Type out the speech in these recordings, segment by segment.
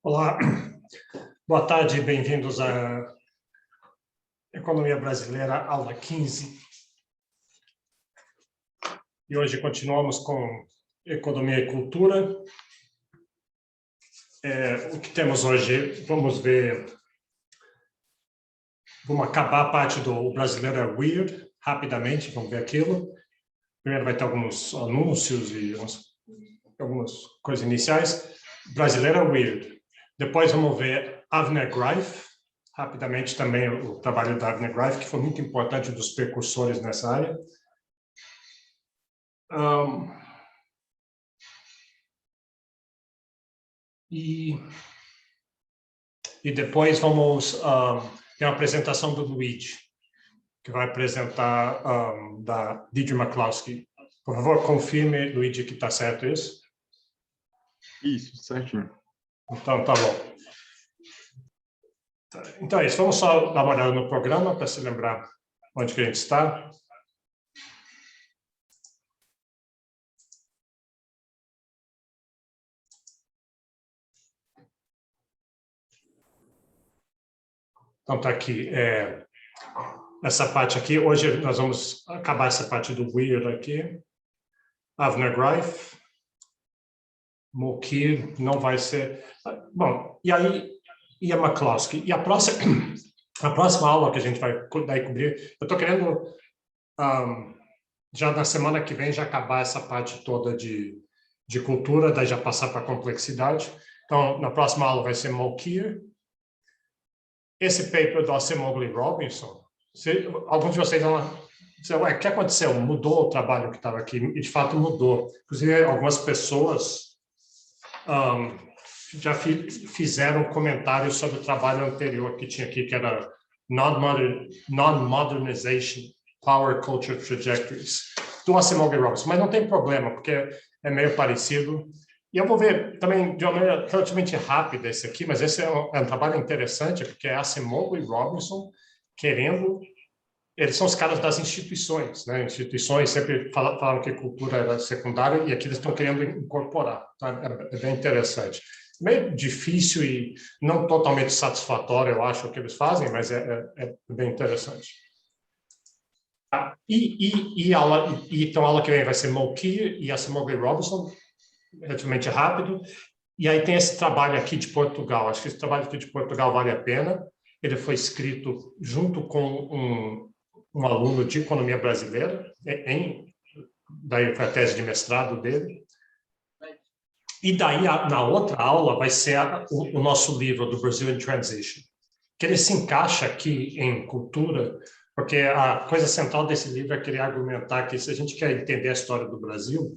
Olá, boa tarde, bem-vindos à Economia Brasileira, aula 15. E hoje continuamos com Economia e Cultura. O que temos hoje, vamos ver, vamos acabar a parte do Brasileiro é Weird, rapidamente, vamos ver aquilo. Primeiro vai ter alguns anúncios e algumas coisas iniciais. Brasileiro é Weird. Depois vamos ver Avner Greif, rapidamente também o trabalho da Avner Greif, que foi muito importante, dos precursores nessa área. E depois vamos ter uma apresentação do Luigi, que vai apresentar da Didier McCloskey. Por favor, confirme, Luigi, que está certo isso? Isso, certinho. Então, tá bom. Então é isso, vamos só dar uma olhada no programa para se lembrar onde que a gente está. Então tá aqui, essa parte aqui, hoje nós vamos acabar essa parte do Weird aqui. Avner Greif, Mokir não vai ser... Bom, e aí, e a McCloskey. E a próxima aula que a gente vai cobrir, eu estou querendo, já na semana que vem, já acabar essa parte toda de cultura, daí já passar para a complexidade. Então, na próxima aula vai ser Mokir. Esse paper do Acemoglu e Robinson, alguns de vocês vão dizer, ué, o que aconteceu? Mudou o trabalho que estava aqui? E, de fato, mudou. Inclusive, algumas pessoas já fizeram comentários sobre o trabalho anterior que tinha aqui, que era Non-Modernization, Power Culture Trajectories, do Acemoglu e Robinson. Mas não tem problema, porque é meio parecido. E eu vou ver também de uma maneira relativamente rápida esse aqui, mas esse é um trabalho interessante, porque é Acemoglu e Robinson querendo... Eles são os caras das instituições, né? Instituições sempre falaram que cultura era secundária e aqui eles estão querendo incorporar. Tá? É bem interessante. Meio difícil e não totalmente satisfatório, eu acho, o que eles fazem, mas é bem interessante. Então a aula que vem vai ser Mokir e Acemoglu e Robinson, relativamente rápido. E aí tem esse trabalho aqui de Portugal. Acho que esse trabalho aqui de Portugal vale a pena. Ele foi escrito junto com um aluno de economia brasileira, daí foi a tese de mestrado dele. E daí, na outra aula, vai ser o nosso livro, do Brazilian Transition, que ele se encaixa aqui em cultura, porque a coisa central desse livro é querer argumentar que, se a gente quer entender a história do Brasil,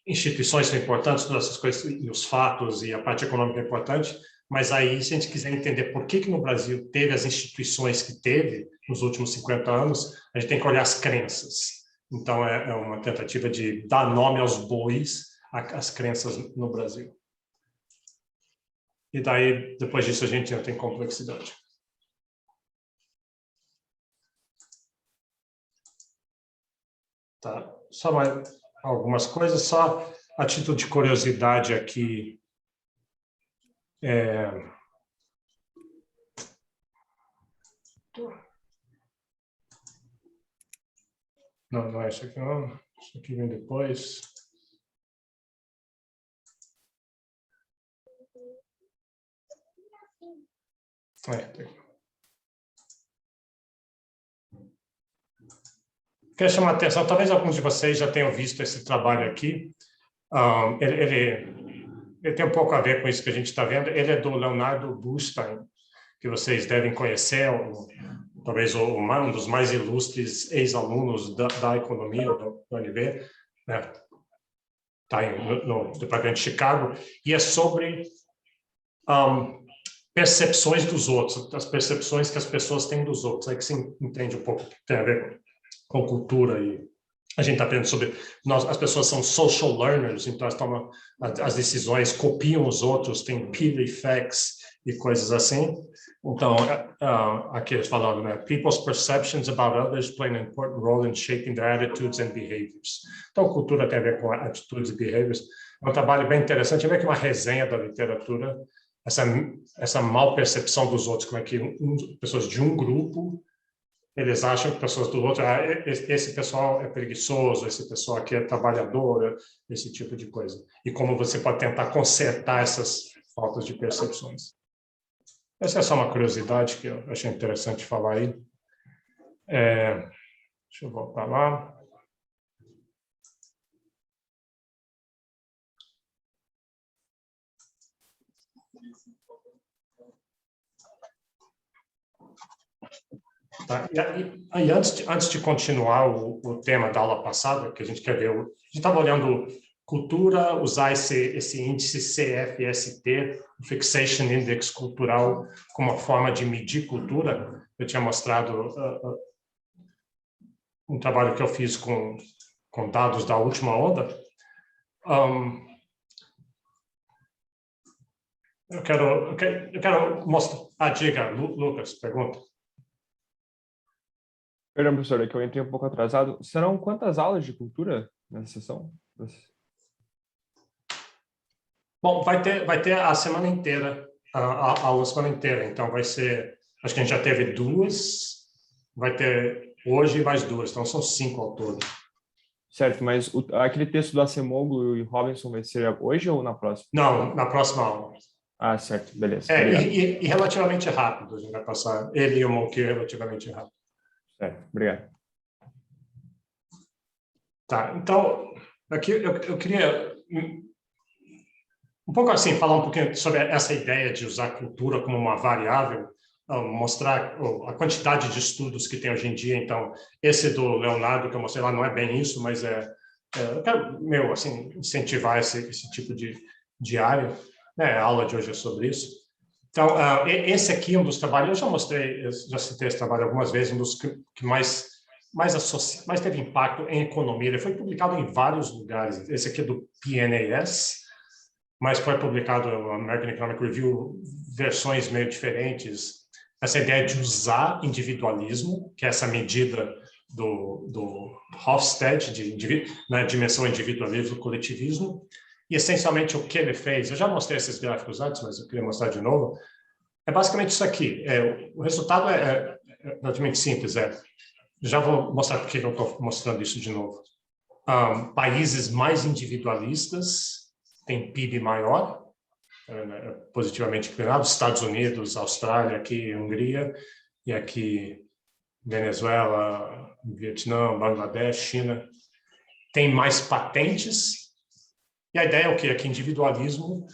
instituições são importantes, todas essas coisas, e os fatos, e a parte econômica é importante, mas aí, se a gente quiser entender por que no Brasil teve as instituições que teve nos últimos 50 anos, a gente tem que olhar as crenças. Então, é uma tentativa de dar nome aos bois, às crenças no Brasil. E daí, depois disso, a gente entra em complexidade. Tá? Só mais algumas coisas, só a título de curiosidade aqui. Não é isso aqui, não. Isso aqui vem depois. Tá aqui. Quero chamar a atenção, talvez alguns de vocês já tenham visto esse trabalho aqui. Ele tem um pouco a ver com isso que a gente está vendo. Ele é do Leonardo Bustein, que vocês devem conhecer, talvez um dos mais ilustres ex-alunos da economia do UNB, né? Está no departamento de Chicago, e é sobre percepções dos outros, as percepções que as pessoas têm dos outros. Aí que você entende um pouco o que tem a ver com cultura. E a gente está aprendendo sobre... as pessoas são social learners, então elas tomam as decisões, copiam os outros, tem peer effects, e coisas assim. Então, aqui eles falam, né? People's perceptions about others play an important role in shaping their attitudes and behaviors. Então, cultura tem a ver com atitudes e behaviors. É um trabalho bem interessante. É meio que uma resenha da literatura, essa mal percepção dos outros, como é que pessoas de um grupo, eles acham que pessoas do outro, esse pessoal é preguiçoso, esse pessoal aqui é trabalhador, esse tipo de coisa. E como você pode tentar consertar essas faltas de percepções. Essa é só uma curiosidade que eu achei interessante falar aí. Deixa eu voltar lá. Tá? E antes de continuar o tema da aula passada, que a gente quer ver, a gente estava olhando cultura, usar esse índice CFST, Fixation Index Cultural, como uma forma de medir cultura. Eu tinha mostrado um trabalho que eu fiz com dados da última onda. Eu quero mostrar. Diga, Lucas, pergunta. Perdão, professor, é que eu entrei um pouco atrasado. Serão quantas aulas de cultura nessa sessão? Bom, vai ter a semana inteira, a aula a semana inteira. Então, vai ser... Acho que a gente já teve 2, vai ter hoje mais 2. Então, são 5 ao todo. Certo, mas aquele texto do Acemoglu e Robinson vai ser hoje ou na próxima? Não, na próxima aula. Ah, certo, beleza. E relativamente rápido, a gente vai passar ele e o Monque relativamente rápido. Certo, obrigado. Tá, então, aqui eu queria um pouco assim, falar um pouquinho sobre essa ideia de usar cultura como uma variável, mostrar a quantidade de estudos que tem hoje em dia. Então, esse do Leonardo que eu mostrei lá não é bem isso, mas eu quero, assim, incentivar esse tipo de área. A aula de hoje é sobre isso. Então, esse aqui é um dos trabalhos, eu já citei esse trabalho algumas vezes, um dos que mais teve impacto em economia. Ele foi publicado em vários lugares. Esse aqui é do PNAS, mas foi publicado no American Economic Review, versões meio diferentes. Essa ideia de usar individualismo, que é essa medida do Hofstede, na dimensão individualismo, coletivismo, e essencialmente o que ele fez. Eu já mostrei esses gráficos antes, mas eu queria mostrar de novo. É basicamente isso aqui. O resultado é relativamente simples. Já vou mostrar por que eu estou mostrando isso de novo. Países mais individualistas têm PIB maior, positivamente inclinado, Estados Unidos, Austrália, aqui Hungria, e aqui Venezuela, Vietnã, Bangladesh, China, tem mais patentes. E a ideia é o quê? É que individualismo,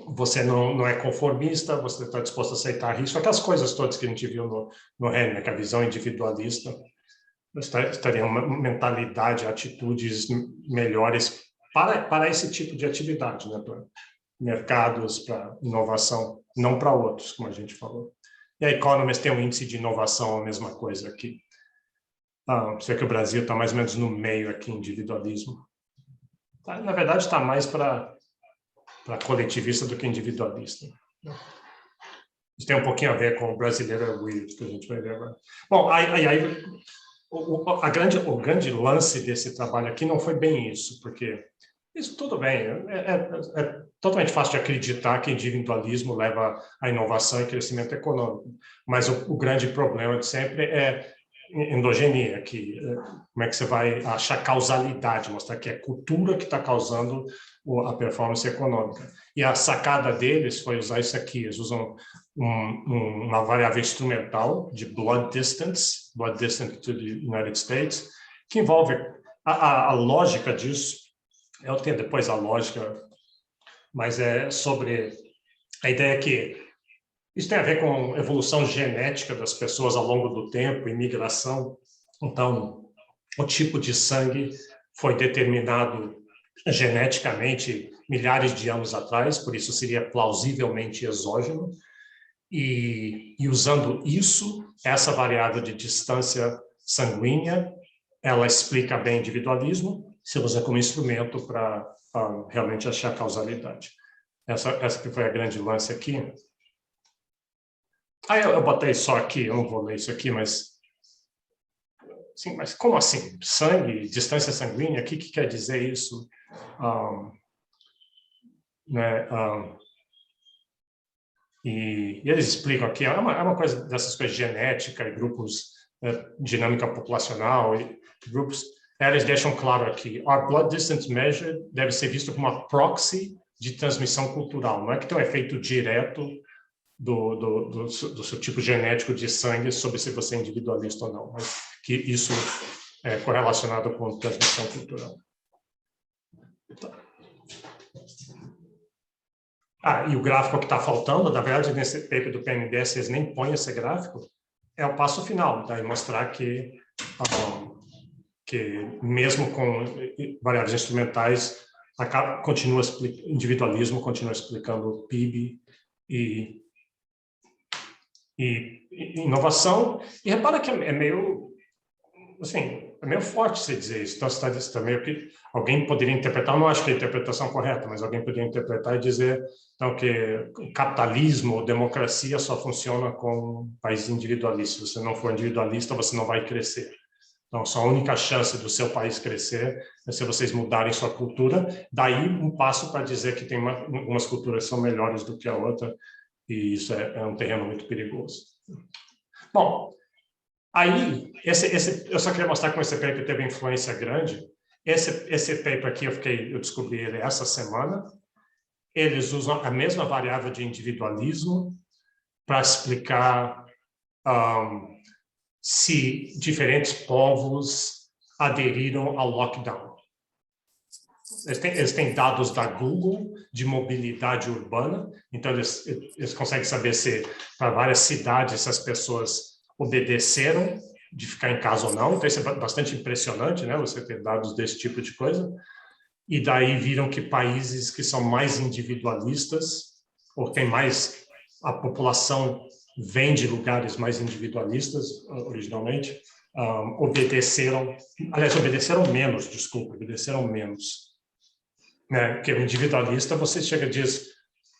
você não é conformista, você está disposto a aceitar risco, aquelas coisas todas que a gente viu no Henry, que a visão individualista estaria uma mentalidade, atitudes melhores para esse tipo de atividade, né? Para mercados, para inovação, não para outros, como a gente falou. E a Economist tem um índice de inovação, a mesma coisa aqui. Sei que o Brasil está mais ou menos no meio aqui, individualismo. Na verdade, está mais para coletivista do que individualista. Isso tem um pouquinho a ver com o brasileiro é weird, que a gente vai ver agora. Bom, aí o grande lance desse trabalho aqui não foi bem isso, porque isso tudo bem, é totalmente fácil de acreditar que individualismo leva à inovação e crescimento econômico, mas o grande problema de sempre é endogenia, como é que você vai achar causalidade, mostrar que é cultura que está causando a performance econômica. E a sacada deles foi usar isso aqui, eles usam uma variável instrumental de blood distance to the United States, que envolve a lógica disso. Eu tenho depois a lógica, mas é sobre a ideia que isso tem a ver com evolução genética das pessoas ao longo do tempo, imigração. Então, o tipo de sangue foi determinado geneticamente milhares de anos atrás, por isso seria plausivelmente exógeno. E usando isso, essa variável de distância sanguínea, ela explica bem individualismo, se usa como instrumento para realmente achar causalidade. essa que foi a grande lance aqui. Aí eu botei só aqui, eu não vou ler isso aqui, mas... Sim, mas como assim? Sangue, distância sanguínea, o que quer dizer isso? Né, e eles explicam aqui, é uma coisa dessas coisas genética e grupos, dinâmica populacional, e grupos, eles deixam claro aqui, our blood distance measure deve ser visto como uma proxy de transmissão cultural, não é que tem um efeito direto do seu tipo genético de sangue sobre se você é individualista ou não, mas que isso é correlacionado com transmissão cultural. E o gráfico que está faltando, na verdade, nesse paper do PNDS, eles nem põem esse gráfico, é o passo final, daí mostrar que mesmo com variáveis instrumentais, individualismo continua explicando PIB e inovação. E repara que é meio, assim, é meio forte você dizer isso. Então, você está meio que alguém poderia interpretar, eu não acho que é a interpretação correta, mas alguém poderia interpretar e dizer então, que o capitalismo ou democracia só funciona com países individualistas. Se você não for individualista, você não vai crescer. Então, a única chance do seu país crescer é se vocês mudarem sua cultura. Daí, um passo para dizer que tem algumas culturas que são melhores do que a outra, e isso é um terreno muito perigoso. Bom, aí, eu só queria mostrar como esse paper teve influência grande. Esse paper aqui, eu descobri ele essa semana. Eles usam a mesma variável de individualismo para explicar se diferentes povos aderiram ao lockdown. Eles têm dados da Google de mobilidade urbana, então eles conseguem saber se para várias cidades essas pessoas obedeceram de ficar em casa ou não. Então isso é bastante impressionante, né? Você ter dados desse tipo de coisa. E daí viram que países que são mais individualistas, ou tem mais, a população vem de lugares mais individualistas, originalmente, obedeceram menos. Né? Porque o individualista, você chega e diz,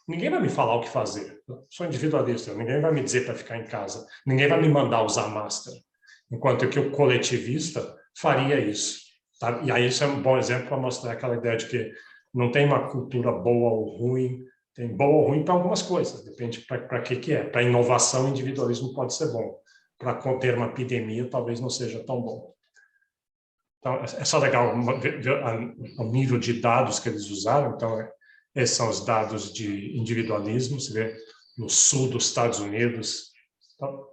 ninguém vai me falar o que fazer, eu sou individualista, ninguém vai me dizer para ficar em casa, ninguém vai me mandar usar máscara, enquanto que o coletivista faria isso. Tá? E aí isso é um bom exemplo para mostrar aquela ideia de que não tem uma cultura boa ou ruim, tem boa ou ruim para algumas coisas, depende para que é. Para inovação, o individualismo pode ser bom. Para conter uma epidemia, talvez não seja tão bom. Então, é só legal ver o nível de dados que eles usaram. Então, esses são os dados de individualismo. Você vê no sul dos Estados Unidos, então,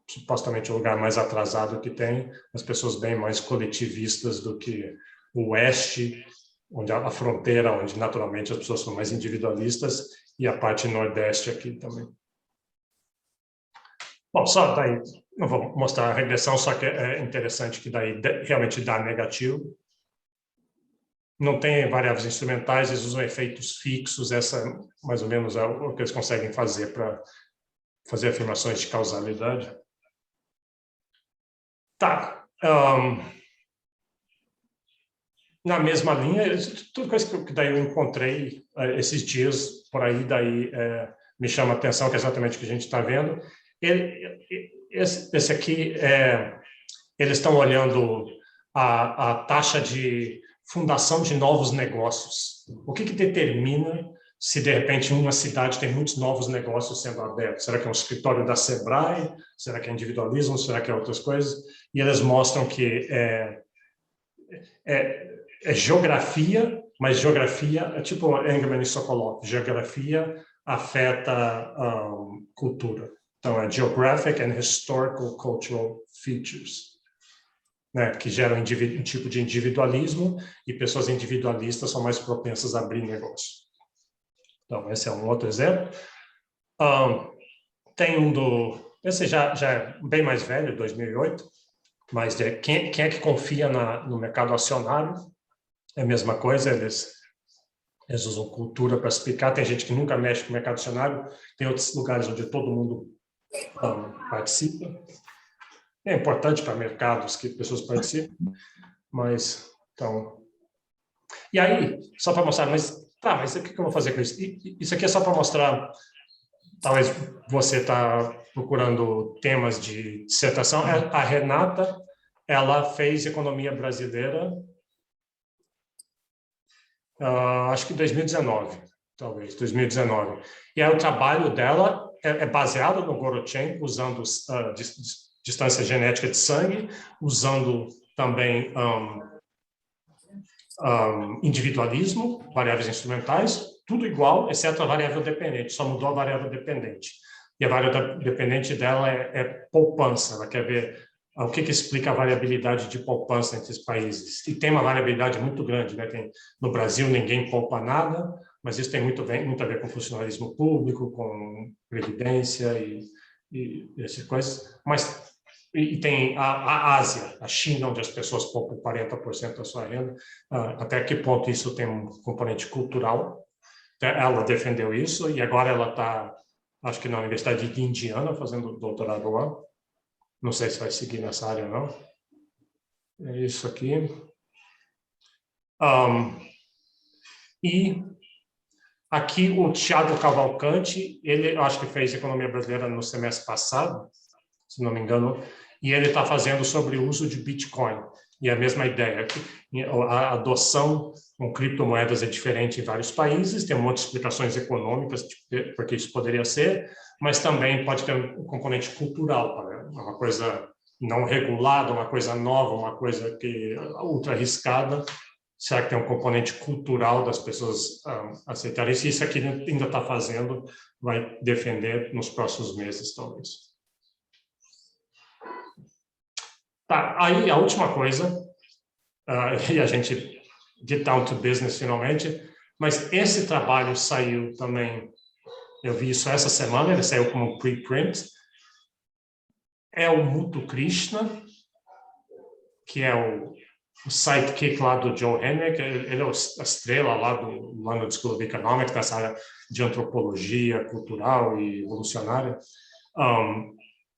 supostamente o lugar mais atrasado que tem, as pessoas bem mais coletivistas do que o oeste, onde a fronteira, onde naturalmente as pessoas são mais individualistas, e a parte nordeste aqui também. Bom, só daí, não vou mostrar a regressão, só que é interessante que daí realmente dá negativo. Não tem variáveis instrumentais, eles usam efeitos fixos, essa mais ou menos é o que eles conseguem fazer para fazer afirmações de causalidade. Tá. Na mesma linha, tudo coisa que daí eu encontrei esses dias por aí, daí me chama a atenção, que é exatamente o que a gente está vendo. Esse aqui, eles estão olhando a taxa de fundação de novos negócios. O que determina se, de repente, em uma cidade tem muitos novos negócios sendo abertos? Será que é um escritório da Sebrae? Será que é individualismo? Será que é outras coisas? E eles mostram que é geografia, mas geografia é tipo Engelman e Sokolov. Geografia afeta cultura. Então, é Geographic and Historical Cultural Features, né, que geram um tipo de individualismo, e pessoas individualistas são mais propensas a abrir negócio. Então, esse é um outro exemplo. Tem esse já é bem mais velho, 2008, mas quem é que confia no mercado acionário? É a mesma coisa, eles usam cultura para explicar. Tem gente que nunca mexe com o mercado acionário, tem outros lugares onde todo mundo participa. É importante para mercados que pessoas participem, mas, então... E aí, só para mostrar, mas Tá, mas o que eu vou fazer com isso? Isso aqui é só para mostrar, talvez você está procurando temas de dissertação. A Renata, ela fez economia brasileira, acho que 2019, talvez, 2019. E aí o trabalho dela é baseado no Gorochen, usando distância genética de sangue, usando também individualismo, variáveis instrumentais, tudo igual, exceto a variável dependente, só mudou a variável dependente. E a variável dependente dela é poupança, ela quer ver o que explica a variabilidade de poupança entre os países. E tem uma variabilidade muito grande, né? No Brasil, ninguém poupa nada, mas isso tem muito a ver com funcionalismo público, com previdência e essas coisas. Mas e tem a Ásia, a China, onde as pessoas poupam 40% da sua renda. Até que ponto isso tem um componente cultural? Ela defendeu isso e agora ela está, acho que na Universidade de Indiana, fazendo doutorado lá. Não sei se vai seguir nessa área ou não. É isso aqui. E aqui o Thiago Cavalcante, ele acho que fez economia brasileira no semestre passado, se não me engano, e ele está fazendo sobre o uso de Bitcoin. E a mesma ideia, a adoção com criptomoedas é diferente em vários países, tem um monte de explicações econômicas porque isso poderia ser, mas também pode ter um componente cultural, né? Uma coisa não regulada, uma coisa nova, uma coisa que ultra arriscada. Será que tem um componente cultural das pessoas aceitarem isso? Isso aqui ainda está fazendo, vai defender nos próximos meses, talvez. Tá, aí a última coisa, e a gente get down to business finalmente, mas esse trabalho saiu também, eu vi isso essa semana, ele saiu como preprint, é o Muthu Krishna, que é o sidekick lá do Joe Henry, ele é a estrela lá do London School of Economics, nessa área de antropologia cultural e evolucionária.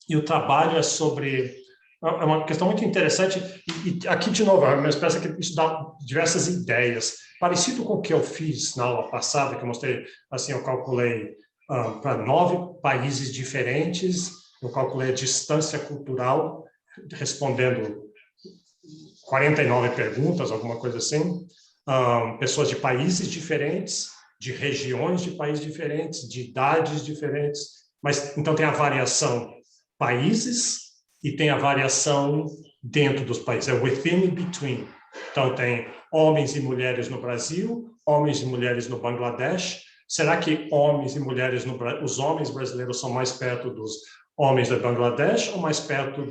E o trabalho é sobre... É uma questão muito interessante. E aqui, de novo, é uma espécie que isso dá diversas ideias. Parecido com o que eu fiz na aula passada, que eu mostrei, assim, eu calculei para 9 países diferentes, eu calculei a distância cultural, respondendo 49 perguntas, alguma coisa assim, pessoas de países diferentes, de regiões de países diferentes, de idades diferentes, mas então tem a variação países e tem a variação dentro dos países, é within and between. Então tem homens e mulheres no Brasil, homens e mulheres no Bangladesh. Será que homens e mulheres os homens brasileiros são mais perto dos homens do Bangladesh ou mais perto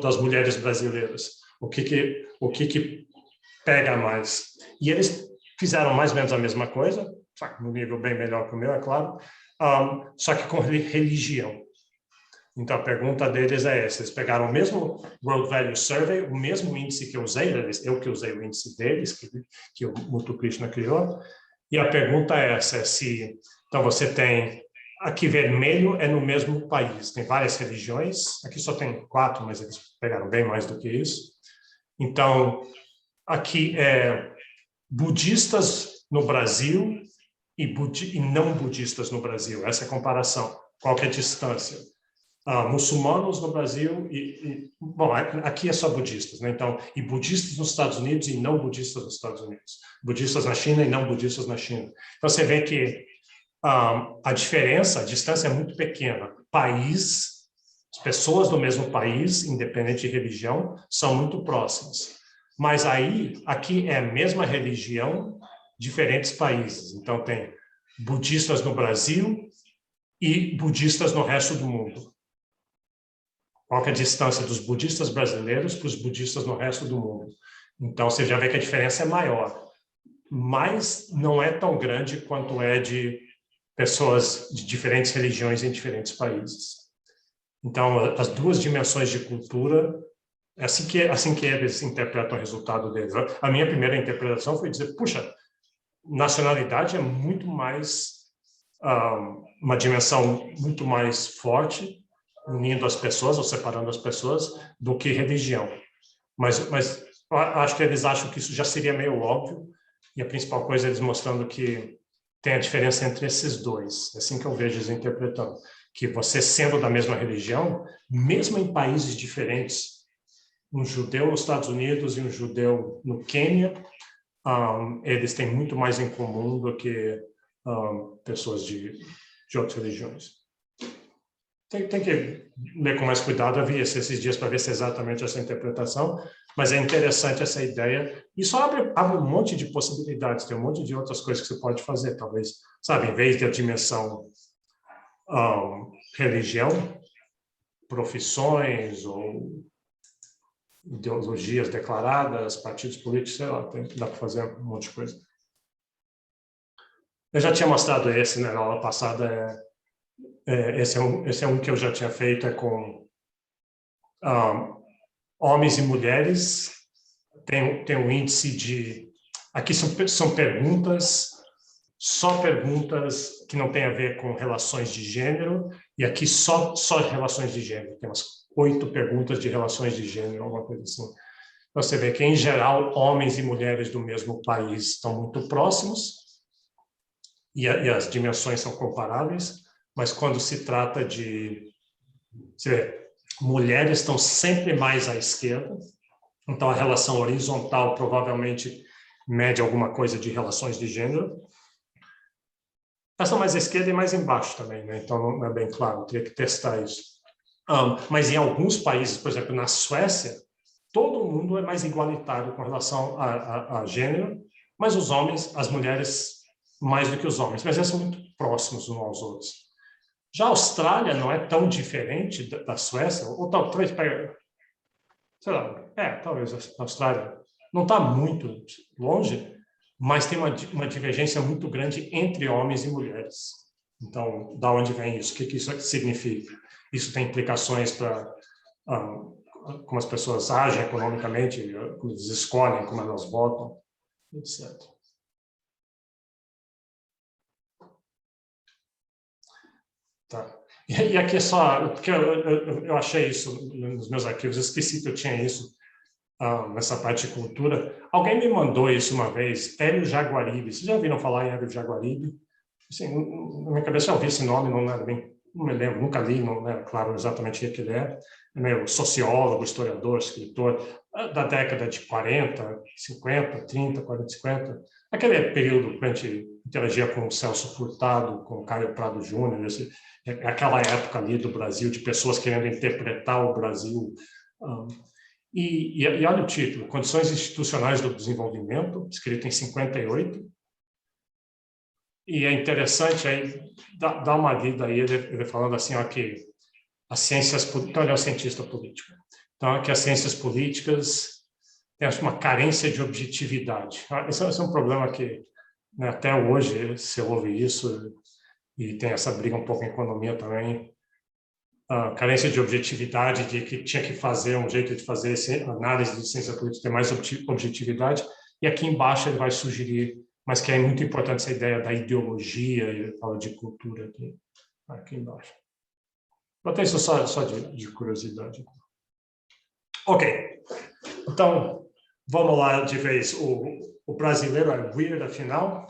das mulheres brasileiras? O que pega mais? E eles fizeram mais ou menos a mesma coisa, no nível bem melhor que o meu, é claro, só que com religião. Então, a pergunta deles é essa. Eles pegaram o mesmo World Value Survey, o mesmo índice que eu usei, eu que usei o índice deles, que o Muthu Krishna criou, e a pergunta é essa, então você tem, aqui vermelho é no mesmo país, tem várias religiões, aqui só tem 4, mas eles pegaram bem mais do que isso. Então, aqui é budistas no Brasil e não budistas no Brasil, essa é a comparação. Qual que é a distância? Muçulmanos no Brasil bom, aqui é só budistas, né? Então, e budistas nos Estados Unidos e não budistas nos Estados Unidos, budistas na China e não budistas na China. Então você vê que a diferença, a distância é muito pequena. As pessoas do mesmo país, independente de religião, são muito próximas. Mas aqui é a mesma religião, diferentes países. Então tem budistas no Brasil e budistas no resto do mundo. Qual que é a distância dos budistas brasileiros para os budistas no resto do mundo? Então, você já vê que a diferença é maior. Mas não é tão grande quanto é de pessoas de diferentes religiões em diferentes países. Então, as duas dimensões de cultura, é assim que eles interpretam o resultado deles. A minha primeira interpretação foi dizer, puxa, nacionalidade é muito mais, uma dimensão muito mais forte, unindo as pessoas ou separando as pessoas, do que religião. Mas acho que eles acham que isso já seria meio óbvio, E a principal coisa é eles mostrando que tem a diferença entre esses dois. É assim que eu vejo eles interpretando. Que você sendo da mesma religião, mesmo em países diferentes, um judeu nos Estados Unidos e um judeu no Quênia, eles têm muito mais em comum do que pessoas de outras religiões. Tem que ler com mais cuidado. Eu vi esses dias para ver se é exatamente essa interpretação, mas é interessante essa ideia. Isso abre um monte de possibilidades, tem um monte de outras coisas que você pode fazer, talvez, sabe, em vez da dimensão religião, profissões ou ideologias declaradas, partidos políticos, sei lá, dá para fazer um monte de coisa. Eu já tinha mostrado esse, né, na aula passada. Esse é um que eu já tinha feito, é com homens e mulheres. Tem um índice de... Aqui são perguntas, só perguntas que não têm a ver com relações de gênero, e aqui só relações de gênero. Tem umas 8 perguntas de relações de gênero, alguma coisa assim. Você vê que, em geral, homens e mulheres do mesmo país estão muito próximos, e as dimensões são comparáveis, mas quando se trata de... Você vê, mulheres estão sempre mais à esquerda, então a relação horizontal provavelmente mede alguma coisa de relações de gênero. Elas estão mais à esquerda e mais embaixo também, né? Então não é bem claro, teria que testar isso. Mas em alguns países, por exemplo, na Suécia, todo mundo é mais igualitário com relação a gênero, mas os homens, as mulheres, mais do que os homens. Mas eles são muito próximos uns aos outros. Já a Austrália não é tão diferente da Suécia, ou talvez, sei lá, talvez a Austrália não está muito longe, mas tem uma divergência muito grande entre homens e mulheres. Então, da onde vem isso? O que isso significa? Isso tem implicações para como as pessoas agem economicamente, como eles escolhem, como elas votam, etc. Tá. E aqui é só, porque eu achei isso nos meus arquivos, eu esqueci que eu tinha isso nessa parte de cultura. Alguém me mandou isso uma vez, Hélio Jaguaribe. Vocês já ouviram falar em Hélio Jaguaribe? Assim, na minha cabeça eu ouvi esse nome, não me lembro, nunca li, não é claro exatamente o que ele é. É meio sociólogo, historiador, escritor, da década de 40, 50, 30, 40, 50. Aquele período que a gente interagia com o Celso Furtado, com o Caio Prado Júnior, aquela época ali do Brasil, de pessoas querendo interpretar o Brasil. E olha o título, Condições Institucionais do Desenvolvimento, escrito em 58. E é interessante, aí dá uma lida aí, ele falando assim, ó, que as ciências... Então, ele é um cientista político. Então, que as ciências políticas têm uma carência de objetividade. Esse é um problema que, né, até hoje, se ouve isso, e tem essa briga um pouco em economia também, a carência de objetividade, de que tinha que fazer um jeito de fazer análise de ciência política ter mais objetividade, e aqui embaixo ele vai sugerir, mas que é muito importante essa ideia da ideologia, ele fala de cultura aqui embaixo. Botei isso só de curiosidade. Ok, então vamos lá de vez. O brasileiro é weird, afinal,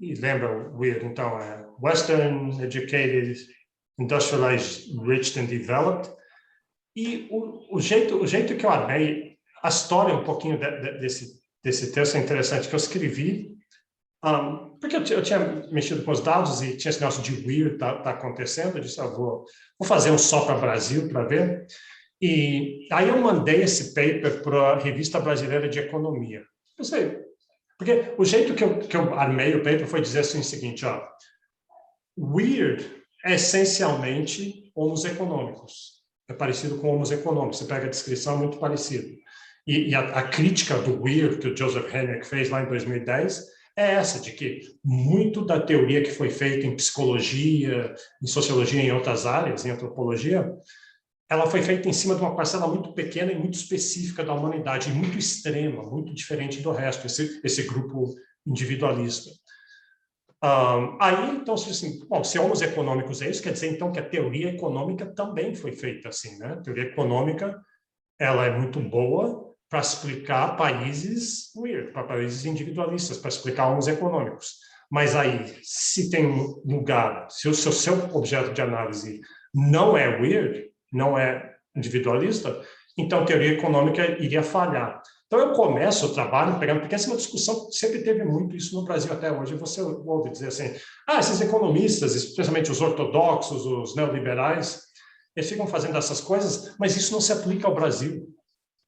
e lembra weird, então é Western, Educated, Industrialized, Rich and Developed. E o jeito que eu amei, a história um pouquinho desse texto é interessante, que eu escrevi, porque eu tinha mexido com os dados e tinha esse negócio de weird tá acontecendo, eu disse, vou fazer um só para o Brasil para ver. E aí eu mandei esse paper para a Revista Brasileira de Economia. Eu sei, porque o jeito que eu armei o paper foi dizer assim o seguinte, weird é essencialmente homos econômicos. É parecido com homos econômicos. Você pega a descrição, é muito parecido. E a crítica do weird que o Joseph Henrich fez lá em 2010 é essa, de que muito da teoria que foi feita em psicologia, em sociologia e em outras áreas, em antropologia, ela foi feita em cima de uma parcela muito pequena e muito específica da humanidade, e muito extrema, muito diferente do resto, esse grupo individualista. Aí, então, assim, bom, se homos econômicos é isso, quer dizer, então, que a teoria econômica também foi feita assim, né? A teoria econômica, ela é muito boa, para explicar países weird, para países individualistas, para explicar uns econômicos. Mas aí, se tem um lugar, se o seu objeto de análise não é weird, não é individualista, então a teoria econômica iria falhar. Então eu começo o trabalho pegando, porque essa é uma discussão que sempre teve muito isso no Brasil até hoje. Você ouve dizer assim, esses economistas, especialmente os ortodoxos, os neoliberais, eles ficam fazendo essas coisas, mas isso não se aplica ao Brasil.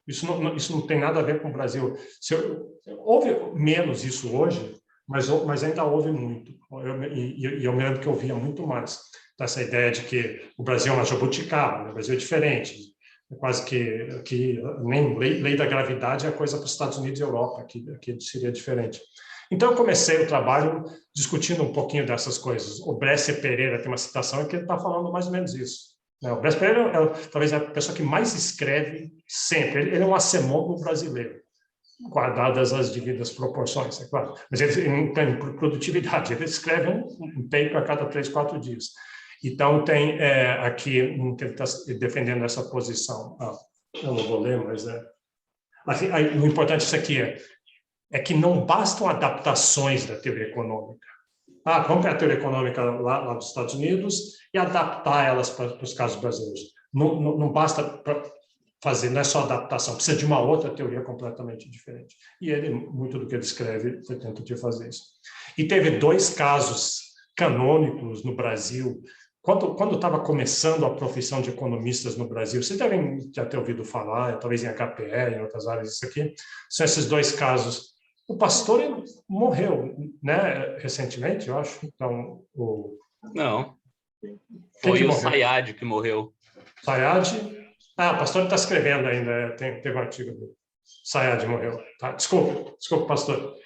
Isso não tem nada a ver com o Brasil. Houve menos isso hoje, mas ainda houve muito. Eu me lembro que eu ouvia muito mais dessa ideia de que o Brasil é uma jabuticaba, o Brasil é diferente. É quase que nem lei da gravidade é coisa para os Estados Unidos e Europa, que seria diferente. Então, eu comecei o trabalho discutindo um pouquinho dessas coisas. O Bresser Pereira tem uma citação que ele está falando mais ou menos isso. O Bresser Pereira talvez é a pessoa que mais escreve sempre. Ele é um acemólogo brasileiro, guardadas as devidas proporções, é claro. Mas ele não tem produtividade. Ele escreve um paper a cada 3, 4 dias. Então, tem aqui que ele está defendendo essa posição. Eu não vou ler, mas assim, o importante disso aqui é que não bastam adaptações da teoria econômica. Vamos pegar a teoria econômica lá dos Estados Unidos e adaptar elas para os casos brasileiros. Não basta fazer, não é só adaptação, precisa de uma outra teoria completamente diferente. E ele, muito do que ele escreve, tenta de fazer isso. E teve 2 casos canônicos no Brasil. Quando estava começando a profissão de economistas no Brasil, vocês devem já ter ouvido falar, talvez em HPE, em outras áreas, isso aqui, são esses 2 casos. O pastor morreu, né, recentemente, eu acho. Então, Não. Foi o Sayad que morreu. Sayad? O pastor está escrevendo ainda, teve um artigo dele. Sayad morreu. Tá? Desculpa, pastor.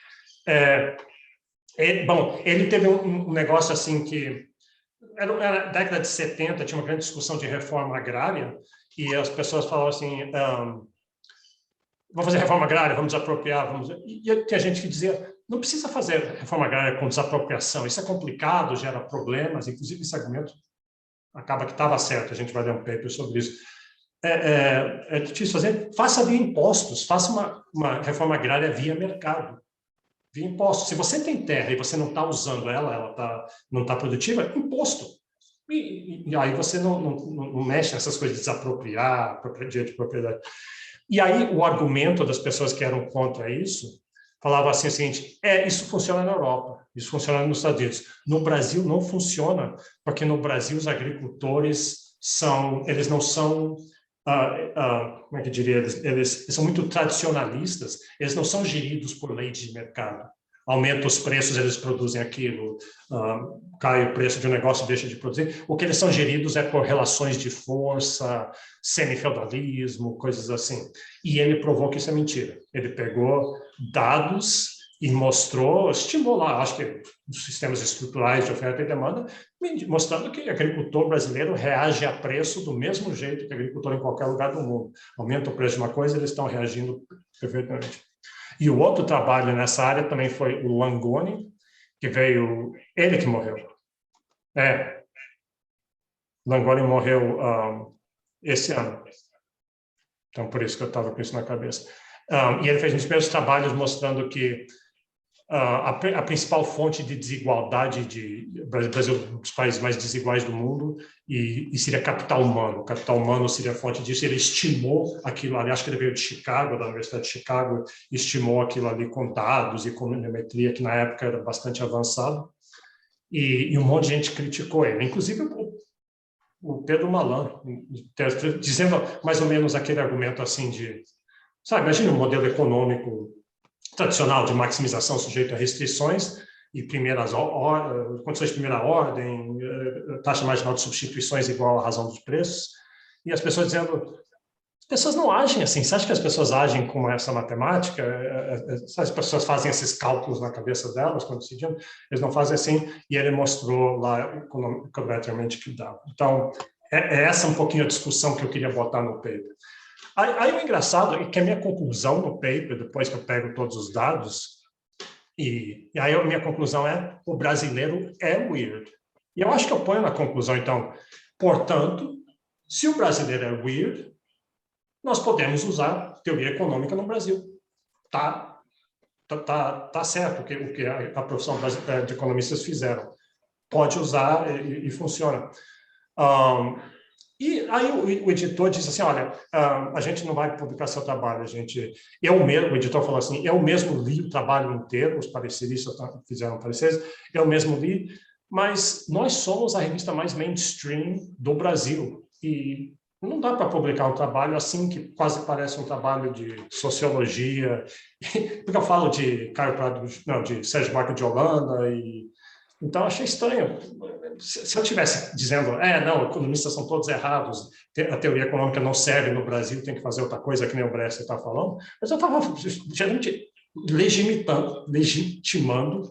Bom, ele teve um negócio assim que... Era década de 70, tinha uma grande discussão de reforma agrária, e as pessoas falavam assim... vamos fazer reforma agrária, vamos desapropriar, E tinha gente que dizia, não precisa fazer reforma agrária com desapropriação, isso é complicado, gera problemas, inclusive esse argumento acaba que estava certo, a gente vai ler um paper sobre isso. É difícil fazer, faça via impostos, faça uma reforma agrária via mercado, via impostos. Se você tem terra e você não está usando ela não está produtiva, imposto. E aí você não mexe nessas coisas de desapropriar, direito de propriedade. E aí o argumento das pessoas que eram contra isso falava assim o seguinte, isso funciona na Europa, isso funciona nos Estados Unidos. No Brasil não funciona, porque no Brasil os agricultores eles não são, como é que eu diria, eles são muito tradicionalistas, eles não são geridos por lei de mercado. Aumenta os preços, eles produzem aquilo, cai o preço de um negócio, deixa de produzir. O que eles são geridos é por relações de força, semifeudalismo, coisas assim. E ele provou que isso é mentira. Ele pegou dados e estimou lá, acho que os sistemas estruturais de oferta e demanda, mostrando que o agricultor brasileiro reage a preço do mesmo jeito que o agricultor em qualquer lugar do mundo. Aumenta o preço de uma coisa, eles estão reagindo perfeitamente. E o outro trabalho nessa área também foi o Langoni, que veio... Ele que morreu. Langoni morreu esse ano. Então, por isso que eu estava com isso na cabeça. E ele fez uns primeiros trabalhos mostrando que a principal fonte de desigualdade o Brasil é um dos países mais desiguais do mundo e seria capital humano. O capital humano seria a fonte disso. Ele estimou aquilo ali, acho que ele veio de Chicago, da Universidade de Chicago, estimou aquilo ali com dados e econometria, que na época era bastante avançado, e um monte de gente criticou ele, inclusive o Pedro Malan, dizendo mais ou menos aquele argumento assim de, imagina um modelo econômico tradicional de maximização sujeito a restrições e condições de primeira ordem, taxa marginal de substituições igual à razão dos preços, e as pessoas dizendo, as pessoas não agem assim, você acha que as pessoas agem com essa matemática? As pessoas fazem esses cálculos na cabeça delas quando decidiam? Eles não fazem assim, e ele mostrou lá economicamente que dá. Então, é essa um pouquinho a discussão que eu queria botar no paper. Aí o engraçado é que a minha conclusão no paper, depois que eu pego todos os dados, e aí a minha conclusão é o brasileiro é weird. E eu acho que eu ponho na conclusão, então, portanto, se o brasileiro é weird, nós podemos usar teoria econômica no Brasil. Tá certo o que a profissão de economistas fizeram. Pode usar e funciona. E aí o editor disse assim, olha, a gente não vai publicar seu trabalho, o editor falou assim, eu mesmo li o trabalho inteiro, os pareceristas fizeram pareceres, eu mesmo li, mas nós somos a revista mais mainstream do Brasil, e não dá para publicar um trabalho assim que quase parece um trabalho de sociologia, porque eu falo de Caio Prado, não, de Sérgio Buarque de Holanda, então achei estranho. Se eu estivesse dizendo, não, economistas são todos errados, a teoria econômica não serve no Brasil, tem que fazer outra coisa, que nem o Bresser está falando, mas eu estava geralmente legitimando